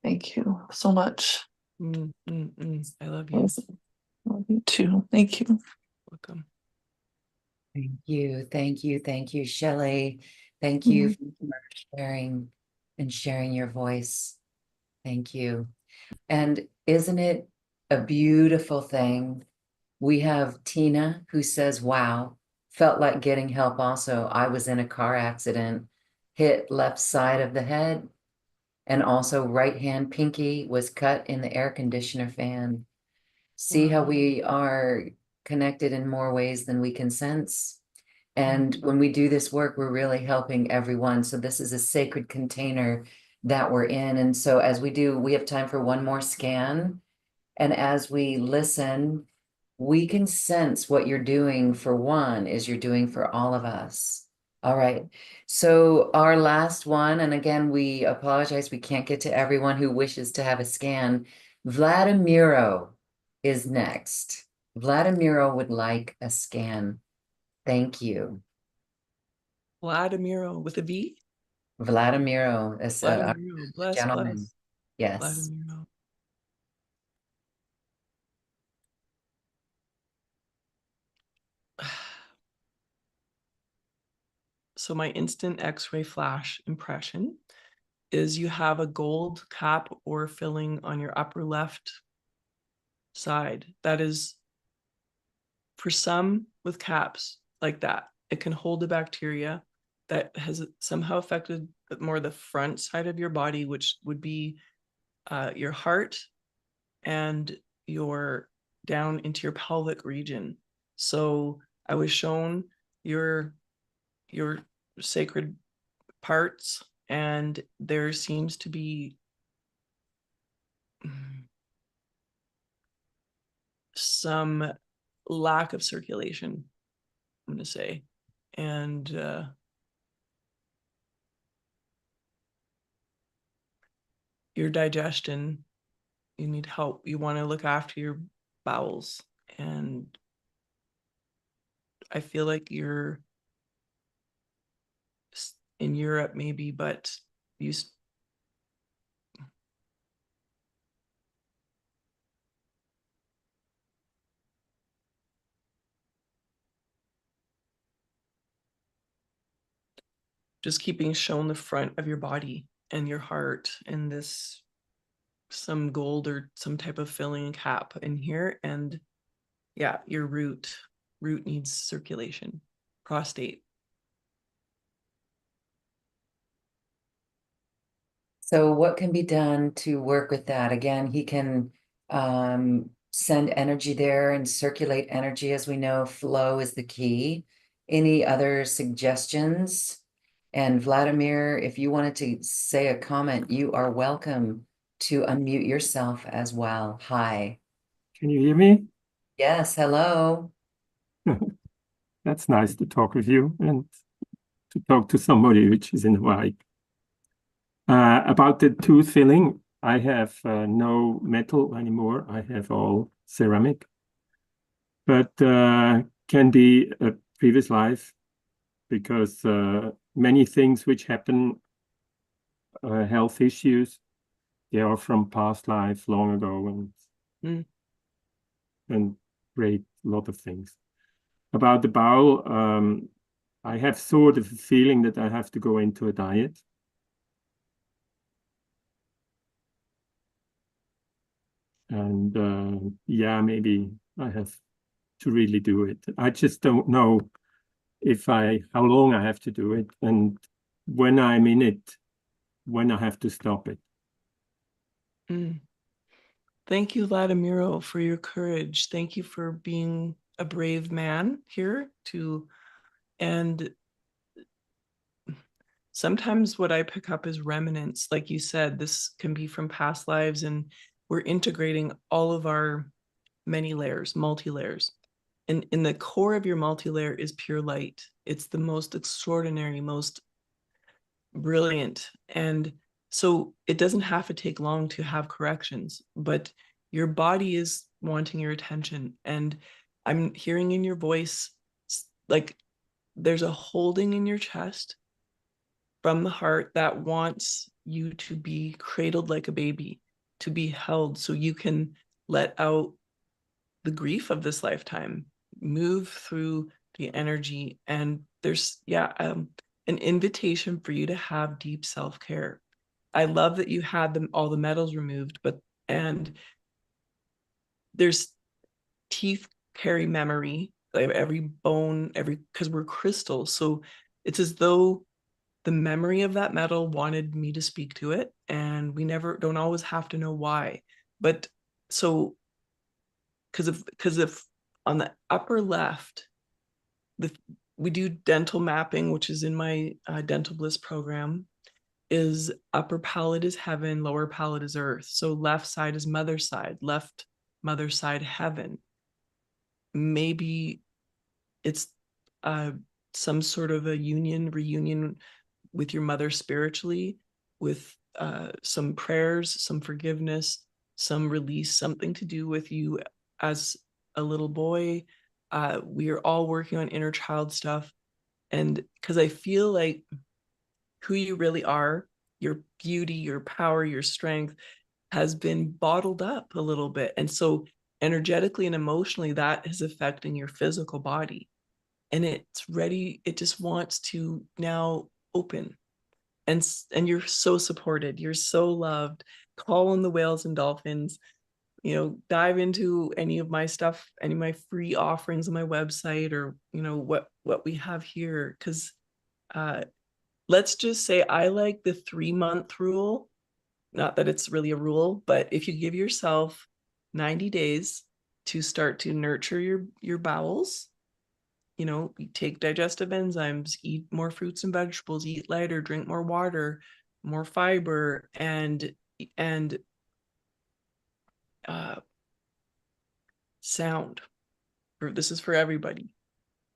Thank you so much. I love you. Love you too. Thank you. Welcome. Thank you. Thank you. Thank you, Shelley. Thank you Mhm. for sharing and sharing your voice. Thank you. And isn't it a beautiful thing. We have Tina who says, wow, felt like getting help also. I was in a car accident, hit left side of the head, and also right hand pinky was cut in the air conditioner fan. See how Wow. we are connected in more ways than we can sense. And when we do this work, we're really helping everyone. So this is a sacred container that we're in. And so as we do, we have time for one more scan. And as we listen, we can sense what you're doing for one is you're doing for all of us. All right. So our last one, and again, we apologize, we can't get to everyone who wishes to have a scan. Vladimiro is next. Vladimiro would like a scan. Thank you. Vladimiro with a V? Vladimiro is a Vladimiro, bless, gentleman. bless. Yes. Vladimiro. So my instant X-ray flash impression is you have a gold cap or filling on your upper left side. That is, for some with caps like that, it can hold the bacteria that has somehow affected more the front side of your body, which would be your heart and your down into your pelvic region. So I was shown your sacred parts, and there seems to be some lack of circulation, I'm going to say. And your digestion, you need help. You want to look after your bowels. And I feel like you're in Europe, maybe, but you just keeping shown the front of your body and your heart and this some gold or some type of filling cap in here. And yeah, your root needs circulation. Prostate. So what can be done to work with that? Again, he can send energy there and circulate energy. As we know, flow is the key. Any other suggestions? And Vladimir, if you wanted to say a comment, you are welcome to unmute yourself as well. Hi. Can you hear me? Yes, hello. That's nice to talk with you and to talk to somebody which is in Hawaii. About the tooth filling, I have no metal anymore. I have all ceramic, but can be a previous life because many things which happen, health issues, they are from past life long ago and great lot of things. About the bowel, I have sort of a feeling that I have to go into a diet. And yeah, maybe I have to really do it. I just don't know how long I have to do it and when I'm in it, when I have to stop it. Thank you, Vladimiro, for your courage. Thank you for being a brave man here and sometimes what I pick up is remnants. Like you said, this can be from past lives, and we're integrating all of our many layers, multi-layers. And in the core of your multi-layer is pure light. It's the most extraordinary, most brilliant. And so it doesn't have to take long to have corrections, but your body is wanting your attention. And I'm hearing in your voice, like there's a holding in your chest from the heart that wants you to be cradled like a baby, to be held so you can let out the grief of this lifetime, move through the energy. And there's, an invitation for you to have deep self-care. I love that you had all the metals removed, and there's teeth carry memory, like every bone, because we're crystals. So it's as though the memory of that metal wanted me to speak to it, and we don't always have to know why. But so because if on the upper left, we do dental mapping, which is in my dental bliss program, is upper palate is heaven, lower palate is earth. So left side is mother side, left mother side heaven. Maybe it's some sort of a reunion with your mother spiritually, with some prayers, some forgiveness, some release, something to do with you as a little boy. We are all working on inner child stuff. And because I feel like who you really are, your beauty, your power, your strength has been bottled up a little bit. And so energetically and emotionally, that is affecting your physical body. And it's ready, it just wants to now open. And you're so supported, you're so loved. Call on the whales and dolphins, dive into any of my stuff, any of my free offerings on my website, or what we have here. Because let's just say I like the 3-month rule. Not that it's really a rule, but if you give yourself 90 days to start to nurture your bowels, you take digestive enzymes, eat more fruits and vegetables, eat lighter, drink more water, more fiber, and sound. This is for everybody.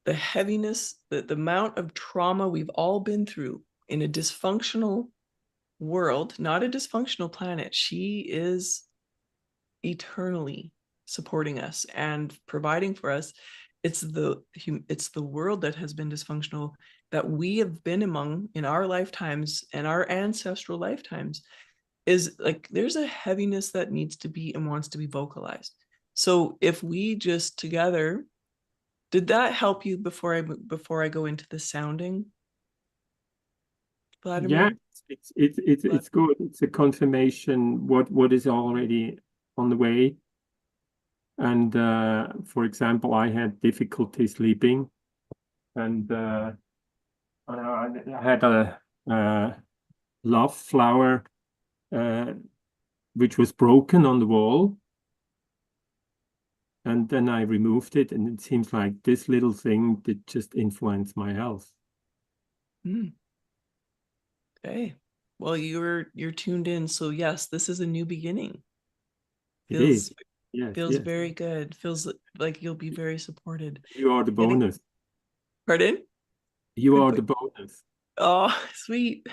The heaviness, the amount of trauma we've all been through in a dysfunctional world, not a dysfunctional planet. She is eternally supporting us and providing for us. It's the world that has been dysfunctional, that we have been among in our lifetimes and our ancestral lifetimes. Is like there's a heaviness that needs to be and wants to be vocalized. So if we just together, did that help you before I go into the sounding, Yeah, Vladimir? it's good. It's a confirmation what is already on the way. And for example, I had difficulty sleeping, and I had a love flower which was broken on the wall, and then I removed it, and it seems like this little thing did just influence my health. Okay. Well, you're tuned in, so yes, this is a new beginning. It is. Yes, Feels yes. very good. Feels like you'll be very supported. You are the bonus. Pardon? You are the bonus. Oh, sweet.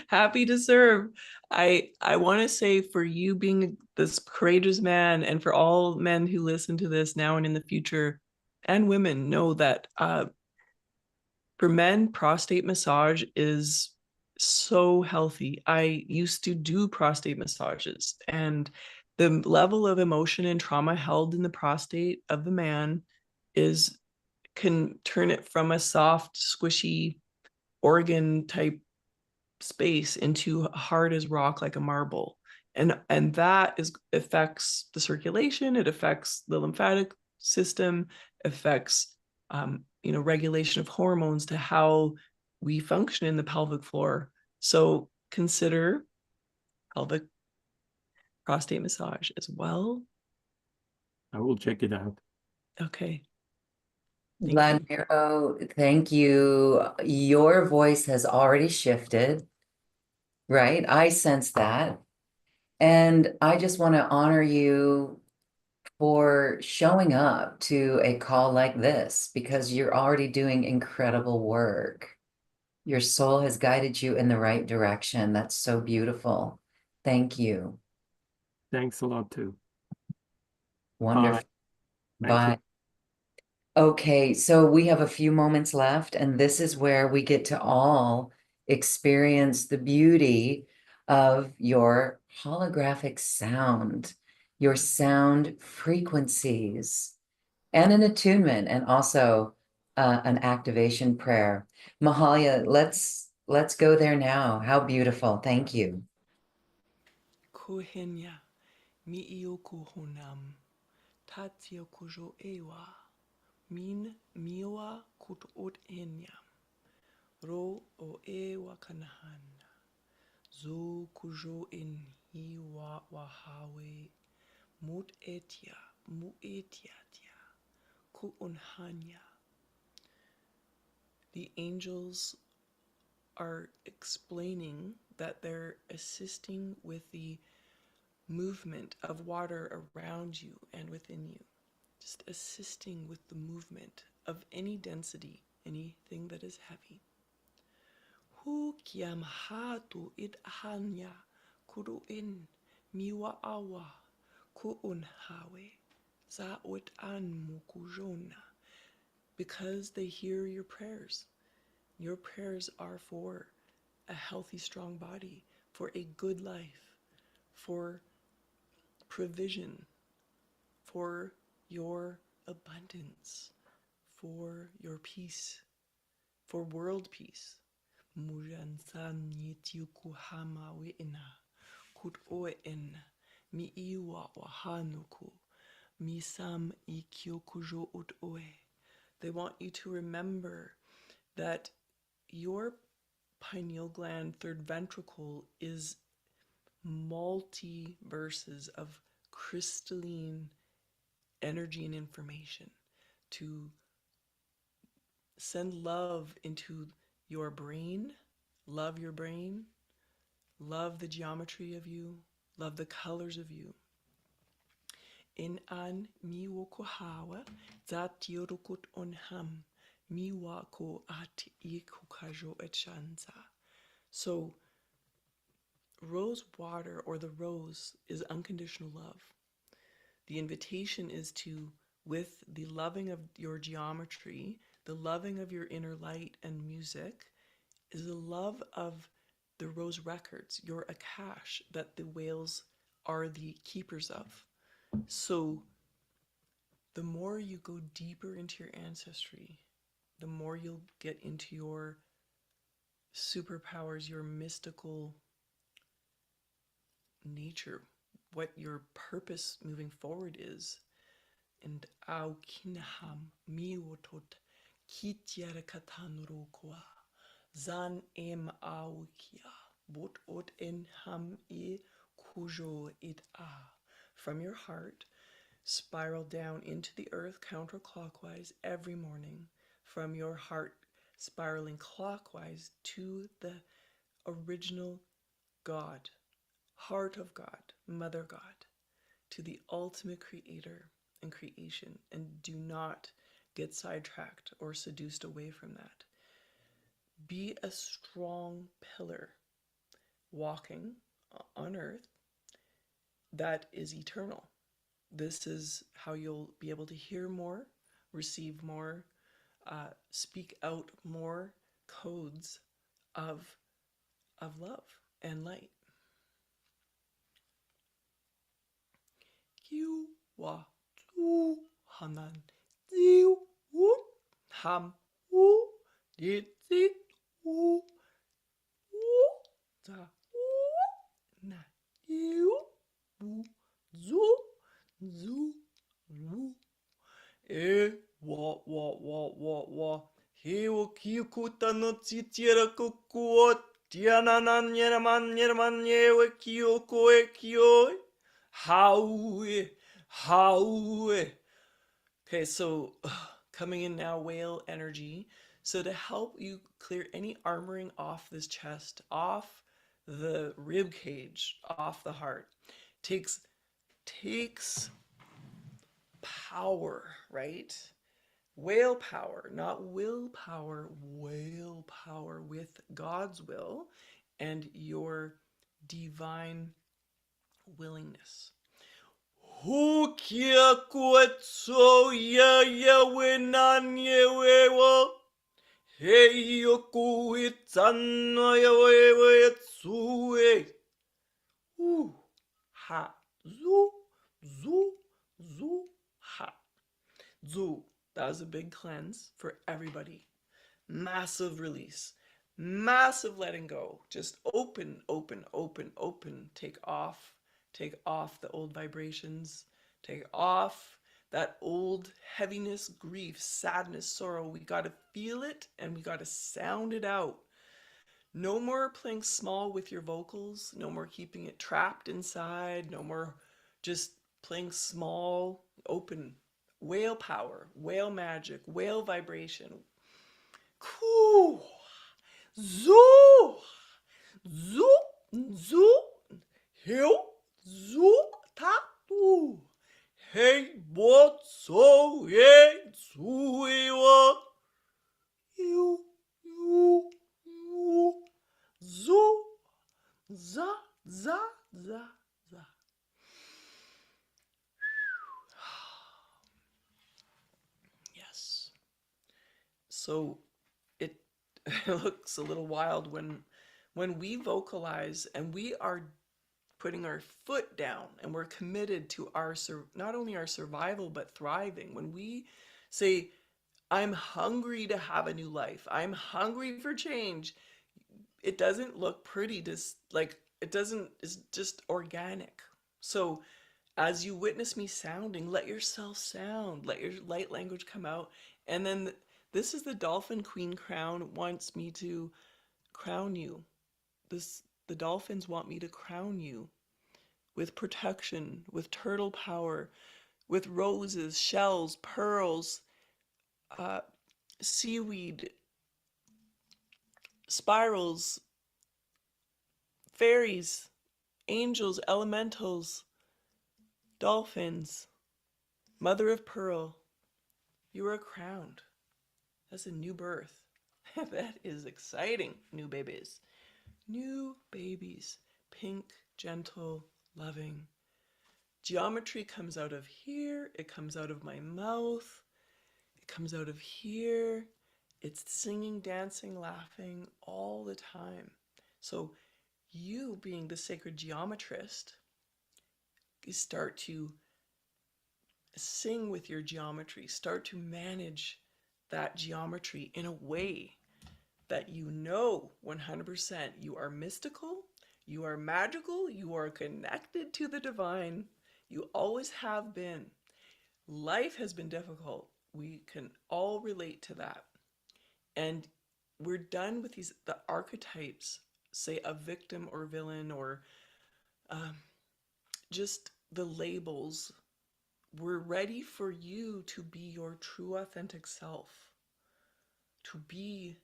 Happy to serve. I want to say, for you being this courageous man, and for all men who listen to this now and in the future, and women, know that for men, prostate massage is so healthy. I used to do prostate massages, and the level of emotion and trauma held in the prostate of the man can turn it from a soft, squishy organ type space into hard as rock, like a marble. And that affects the circulation, it affects the lymphatic system, affects regulation of hormones to how we function in the pelvic floor. So consider pelvic prostate massage as well. I will check it out. Okay. Vladimir, oh, thank you. Your voice has already shifted, right? I sense that. And I just want to honor you for showing up to a call like this, because you're already doing incredible work. Your soul has guided you in the right direction. That's so beautiful. Thank you. Thanks a lot too. Wonderful. Thank you. Bye. Okay, so we have a few moments left, and this is where we get to all experience the beauty of your holographic sound, your sound frequencies, and an attunement, and also an activation prayer. Mahalia, let's go there now. How beautiful. Thank you. Kuhenya mi iyo kuhonam. tatio kujo ewa, min miwa kut ot enyam, ro o ewa kanahana, zo kujo en hiwa wahawe, mut etia, mu etiatia, ku unhanya. The angels are explaining that they're assisting with the movement of water around you and within you. Just assisting with the movement of any density, anything that is heavy. Hu kiam hatu id hanya kuruin miwa awa kuun hawe za ut an mukujona. Because they hear your prayers. Your prayers are for a healthy, strong body, for a good life, for provision, for your abundance, for your peace, for world peace. Mujansan yitiukuhama wi'ina, kut oen mi iwa wahanuku, mi sam ikyokujo ut oe. They want you to remember that your pineal gland, third ventricle, is multiverses of crystalline energy and information to send love into your brain, love your brain, love the geometry of you, love the colors of you. In an miwokohawa zatiorukut onham miwako at ikukajo echanza. So rose water, or the rose, is unconditional love. The invitation is to, with the loving of your geometry, the loving of your inner light and music, is the love of the rose records, your akash, that the whales are the keepers of. So the more you go deeper into your ancestry, the more you'll get into your superpowers, your mystical nature, what your purpose moving forward is. And au kinaham miwotot kitiara katanrokoa zan em aukia bot ot en ham e kujo it a. From your heart, spiral down into the earth counterclockwise every morning. From your heart, spiraling clockwise to the original God, heart of God, Mother God, to the ultimate creator and creation. And do not get sidetracked or seduced away from that. Be a strong pillar walking on earth that is eternal. This is how you'll be able to hear more, receive more, speak out more codes of love and light. Kiu wa tu hanan diu wut ham wu dit wu za na diu wu zu e wa he wo kiukuta no tsitiera kukuo tiananan yerman yewe kioko e kioi Howie. Okay, so coming in now, whale energy. So to help you clear any armoring off this chest, off the rib cage, off the heart, takes power, right? Whale power, not willpower, whale power with God's will and your divine willingness. Hukia kuetso ya wenan yewewa. Hey yoku itano ya wewe tsue. Ha zu ha. Zu. That was a big cleanse for everybody. Massive release. Massive letting go. Just open. Take off the old vibrations. Take off that old heaviness, grief, sadness, sorrow. We got to feel it and we got to sound it out. No more playing small with your vocals. No more keeping it trapped inside. No more just playing small, open. Whale power, whale magic, whale vibration. Cool. Zoo. Zoo. Zoo. Hill. Zoo. Tatu. Hey, what's so yeah, Zuiwa. You. Zo, za, za, za, za. Yes. So it looks a little wild when we vocalize and we are putting our foot down and we're committed to our not only our survival but thriving. When we say, I'm hungry to have a new life, I'm hungry for change, it doesn't look pretty, just like it doesn't, it's just organic. So as you witness me sounding, let yourself sound, let your light language come out. And then this is the Dolphin Queen crown wants me to crown you. The dolphins want me to crown you with protection, with turtle power, with roses, shells, pearls, seaweed, spirals, fairies, angels, elementals, dolphins, mother of pearl. You are crowned. That's a new birth. That is exciting. New babies. New babies. Pink, gentle, loving. Geometry comes out of here. It comes out of my mouth. It comes out of here. It's singing, dancing, laughing all the time. So you, being the sacred geometrist, you start to sing with your geometry. Start to manage that geometry in a way that you know 100% you are mystical, you are magical, you are connected to the divine. You always have been. Life has been difficult. We can all relate to that. And we're done with the archetypes, say a victim or villain or just the labels. We're ready for you to be your true authentic self, to be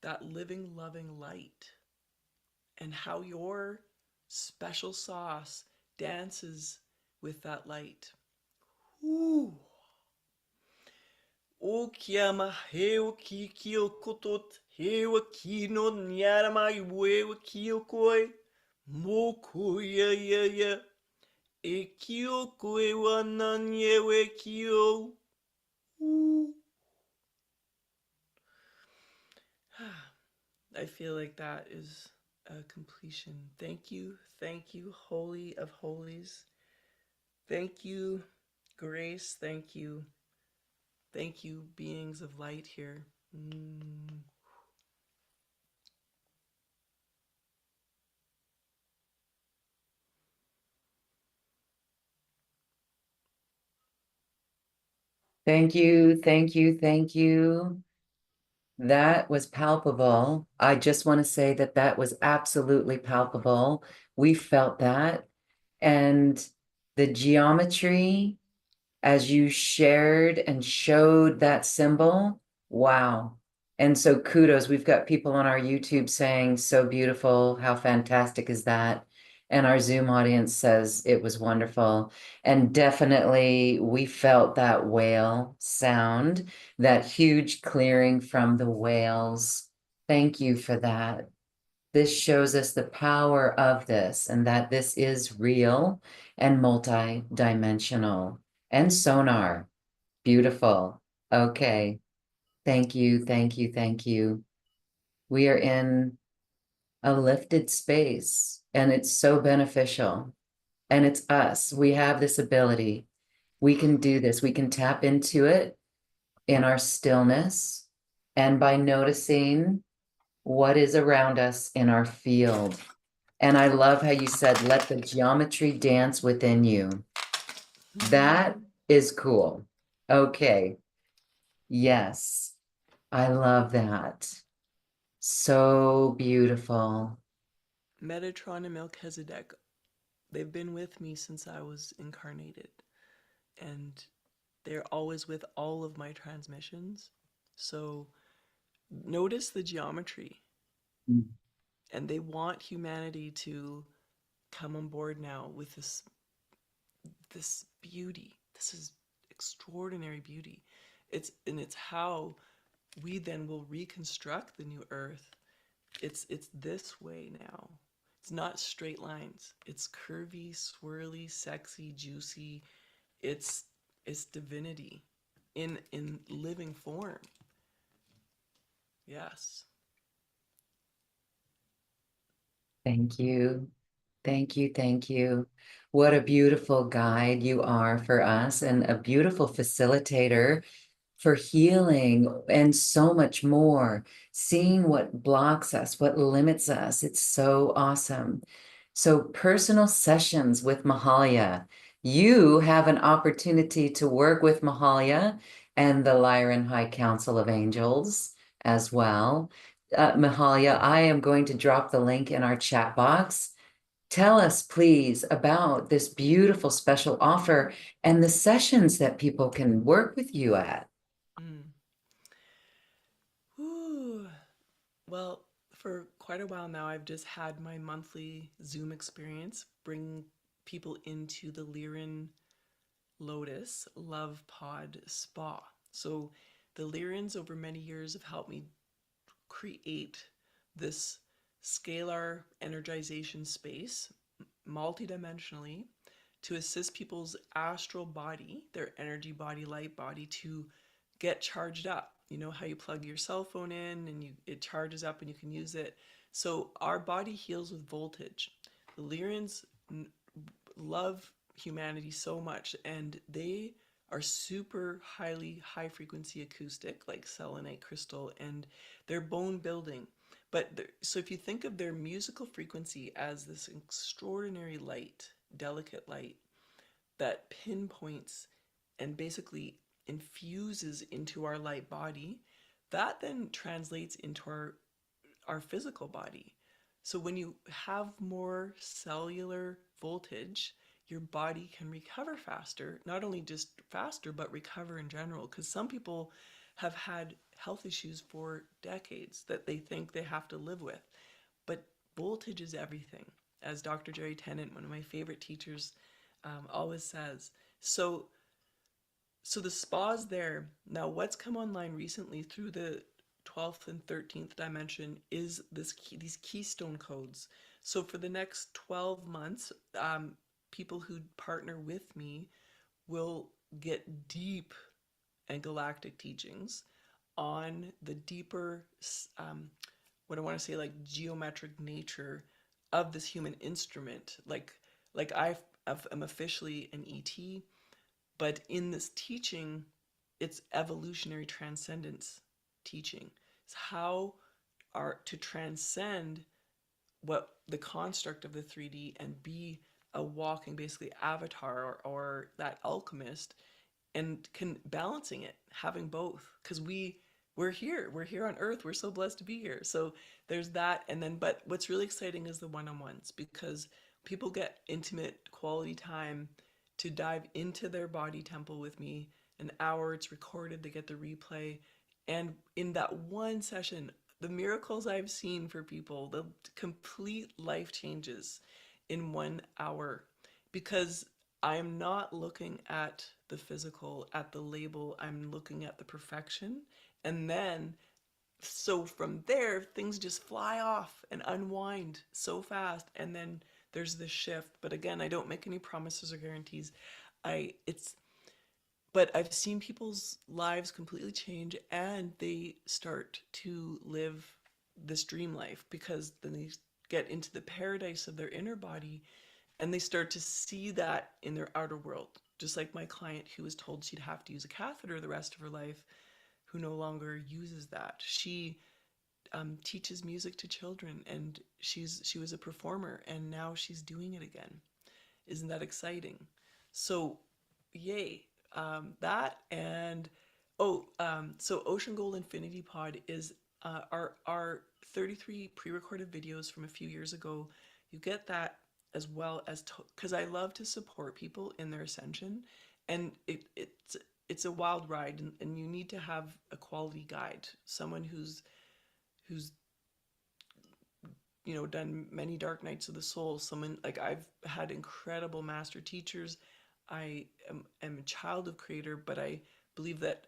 that living, loving light, and how your special sauce dances with that light. Ooh. O kiama heu ki kio kotot heu ki no nyara mai weu kio koi mo kuya ya ya e kio koi wa nanye we kio. I feel like that is a completion. Thank you, Holy of Holies. Thank you, Grace. Thank you, beings of light here. Thank you, thank you, thank you. That was palpable. I just want to say that that was absolutely palpable. We felt that. And the geometry, as you shared and showed that symbol, wow. And so kudos. We've got people on our YouTube saying, so beautiful. How fantastic is that? And our Zoom audience says it was wonderful. And definitely we felt that whale sound, that huge clearing from the whales. Thank you for that. This shows us the power of this and that this is real and multi-dimensional. And sonar. Beautiful. Okay. Thank you, thank you, thank you. We are in a lifted space and it's so beneficial. And it's us. We have this ability. We can do this. We can tap into it in our stillness and by noticing what is around us in our field. And I love how you said, let the geometry dance within you. That is cool. Okay. Yes. I love that. So beautiful. Metatron and Melchizedek, they've been with me since I was incarnated, and they're always with all of my transmissions. So notice the geometry, Mm. and they want humanity to come on board now with this beauty. This is extraordinary beauty. It's how we then will reconstruct the new earth. It's this way now. It's not straight lines. It's curvy, swirly, sexy, juicy. It's it's divinity in living form. Yes. Thank you. Thank you. Thank you. What a beautiful guide you are for us and a beautiful facilitator for healing and so much more, seeing what blocks us, what limits us. It's so awesome. So, personal sessions with Mahalia. You have an opportunity to work with Mahalia and the Lyran High Council of Angels as well. Mahalia, I am going to drop the link in our chat box. Tell us, please, about this beautiful special offer and the sessions that people can work with you at. Mm. Ooh. Well, for quite a while now, I've just had my monthly Zoom experience bring people into the Lyran Lotus Love Pod Spa. So the Lyrans over many years have helped me create this scalar energization space multidimensionally to assist people's astral body, their energy body, light body, to get charged up. You know how you plug your cell phone in and it charges up and you can use it. So our body heals with voltage. The Lyrians love humanity so much, and they are super high frequency acoustic, like selenite crystal, and they're bone building. But so if you think of their musical frequency as this extraordinary light, delicate light that pinpoints and basically infuses into our light body, that then translates into our physical body. So when you have more cellular voltage, your body can recover faster, not only just faster, but recover in general. Because some people have had health issues for decades that they think they have to live with. But voltage is everything, as Dr. Jerry Tennant, one of my favorite teachers, always says. So the spa's there. Now, what's come online recently through the 12th and 13th dimension is these keystone codes. So for the next 12 months, people who partner with me will get deep and galactic teachings on the deeper, what I want to say, like geometric nature of this human instrument. Like I'm officially an ET, but in this teaching, it's evolutionary transcendence teaching. It's how are to transcend what the construct of the 3D and be a walking basically avatar or that alchemist, and can balancing it, having both, because we're here on earth, we're so blessed to be here. So there's that. And then but what's really exciting is the one-on-ones, because people get intimate quality time to dive into their body temple with me. An hour, it's recorded, they get the replay, and in that one session, the miracles I've seen for people, the complete life changes in 1 hour, because I'm not looking at the physical, at the label, I'm looking at the perfection. And then, so from there, things just fly off and unwind so fast. And then there's this shift. But again, I don't make any promises or guarantees. It's, but I've seen people's lives completely change, and they start to live this dream life, because then they get into the paradise of their inner body, and they start to see that in their outer world. Just like my client who was told she'd have to use a catheter the rest of her life, who no longer uses that. She teaches music to children, and she was a performer, and now she's doing it again. Isn't that exciting? So, yay! That and so Ocean Gold Infinity Pod is our 33 pre-recorded videos from a few years ago. You get that as well as because I love to support people in their ascension, and it's a wild ride, and you need to have a quality guide, someone who's done many dark nights of the soul, someone like I've had incredible master teachers. I am a child of creator, but I believe that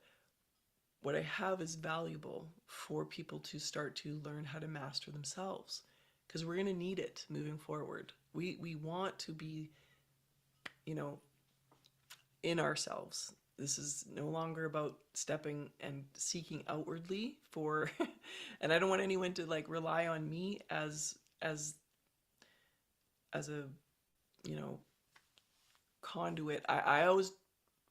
what I have is valuable for people to start to learn how to master themselves, because we're going to need it moving forward. We want to be, you know, in ourselves. This is no longer about stepping and seeking outwardly for and I don't want anyone to like rely on me as a, you know, conduit. I always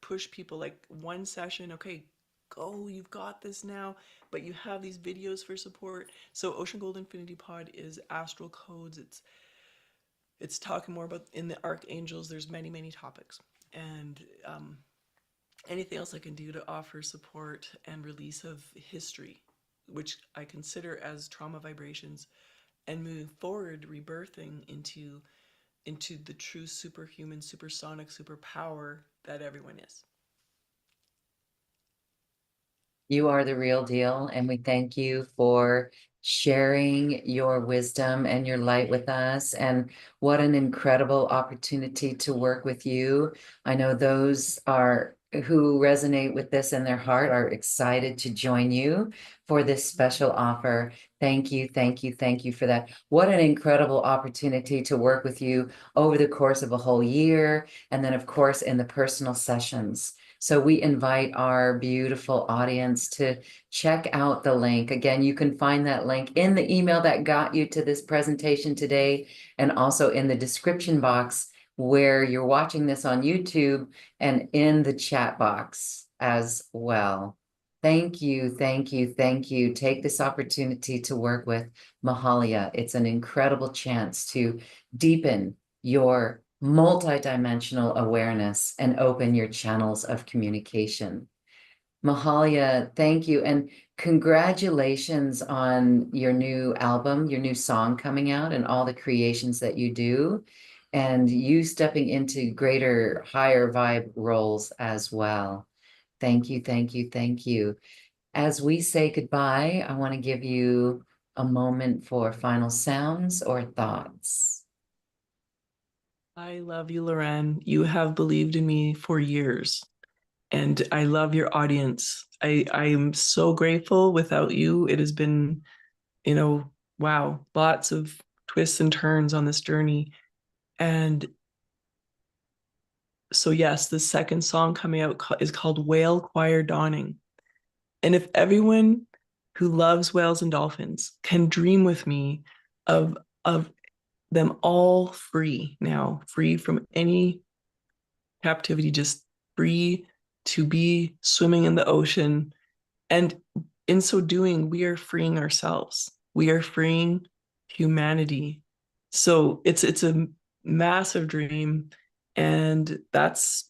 push people like one session, okay, go, you've got this now, but you have these videos for support. So Ocean Gold Infinity Pod is astral codes. It's talking more about in the archangels. There's many topics, and anything else I can do to offer support and release of history, which I consider as trauma vibrations, and moving forward, rebirthing into the true superhuman, supersonic, superpower that everyone is. You are the real deal, and we thank you for sharing your wisdom and your light with us. And what an incredible opportunity to work with you. I know those are who resonate with this in their heart are excited to join you for this special offer. Thank you, thank you, thank you for that. What an incredible opportunity to work with you over the course of a whole year, and then of course in the personal sessions. So we invite our beautiful audience to check out the link. Again, you can find that link in the email that got you to this presentation today, and also in the description box where you're watching this on YouTube, and in the chat box as well. Thank you, thank you, thank you. Take this opportunity to work with Mahalia. It's an incredible chance to deepen your multidimensional awareness and open your channels of communication. Mahalia, thank you. And congratulations on your new album, your new song coming out, and all the creations that you do, and you stepping into greater, higher vibe roles as well. Thank you, thank you, thank you. As we say goodbye, I want to give you a moment for final sounds or thoughts. I love you, Loren. You have believed in me for years, and I love your audience. I am so grateful. Without you, it has been, wow, lots of twists and turns on this journey. And so, yes, the second song coming out is called Whale Choir Dawning. And if everyone who loves whales and dolphins can dream with me of them all free now, free from any captivity, just free to be swimming in the ocean. And in so doing, we are freeing ourselves. We are freeing humanity. So it's a massive dream. And that's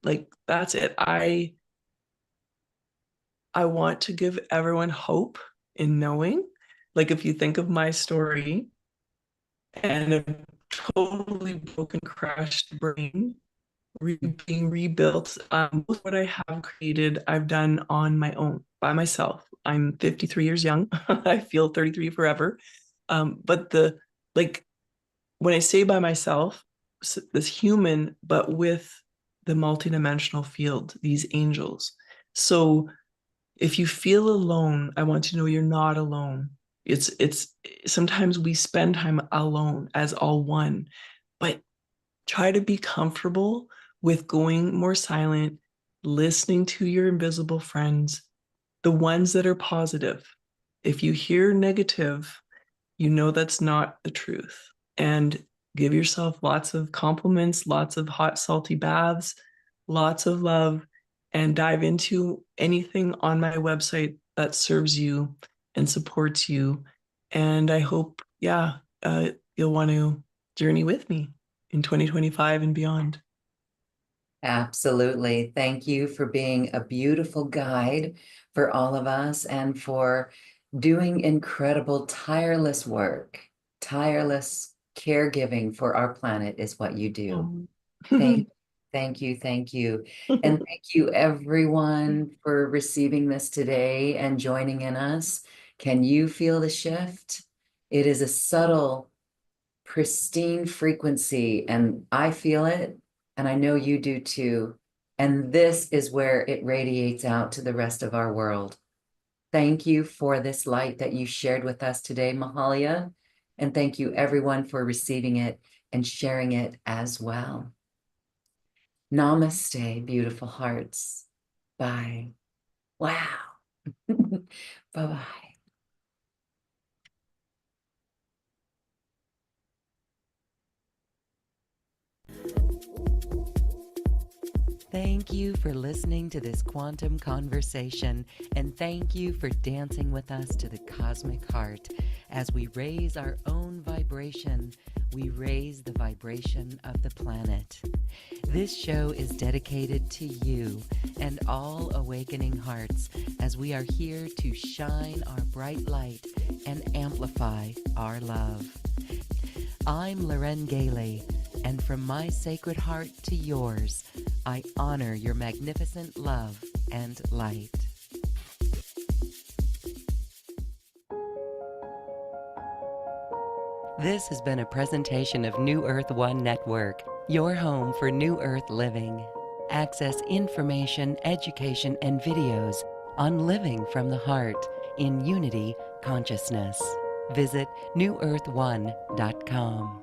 it. I want to give everyone hope in knowing, like, if you think of my story and a totally broken, crushed brain being rebuilt, what I have created, I've done on my own, by myself. I'm 53 years young. I feel 33 forever. But when I say by myself, this human, but with the multidimensional field, these angels. So if you feel alone, I want you to know you're not alone. It's sometimes we spend time alone as all one, but try to be comfortable with going more silent, listening to your invisible friends, the ones that are positive. If you hear negative, you know that's not the truth. And give yourself lots of compliments, lots of hot, salty baths, lots of love, and dive into anything on my website that serves you and supports you. And I hope, you'll want to journey with me in 2025 and beyond. Absolutely. Thank you for being a beautiful guide for all of us and for doing incredible, tireless work. Tireless caregiving for our planet is what you do. Thank, thank you, thank you. And thank you everyone for receiving this today and joining in us. Can you feel the shift? It is a subtle, pristine frequency, and I feel it, and I know you do too. And this is where it radiates out to the rest of our world. Thank you for this light that you shared with us today, Mahalia. And thank you everyone for receiving it and sharing it as well. Namaste, beautiful hearts. Bye. Wow. Bye-bye. Thank you for listening to this quantum conversation, and thank you for dancing with us to the cosmic heart. As we raise our own vibration, we raise the vibration of the planet. This show is dedicated to you and all awakening hearts as we are here to shine our bright light and amplify our love. I'm Loren Gailey, and from my sacred heart to yours, I honor your magnificent love and light. This has been a presentation of New Earth One Network, your home for New Earth living. Access information, education, and videos on living from the heart in unity consciousness. Visit newearth1.com.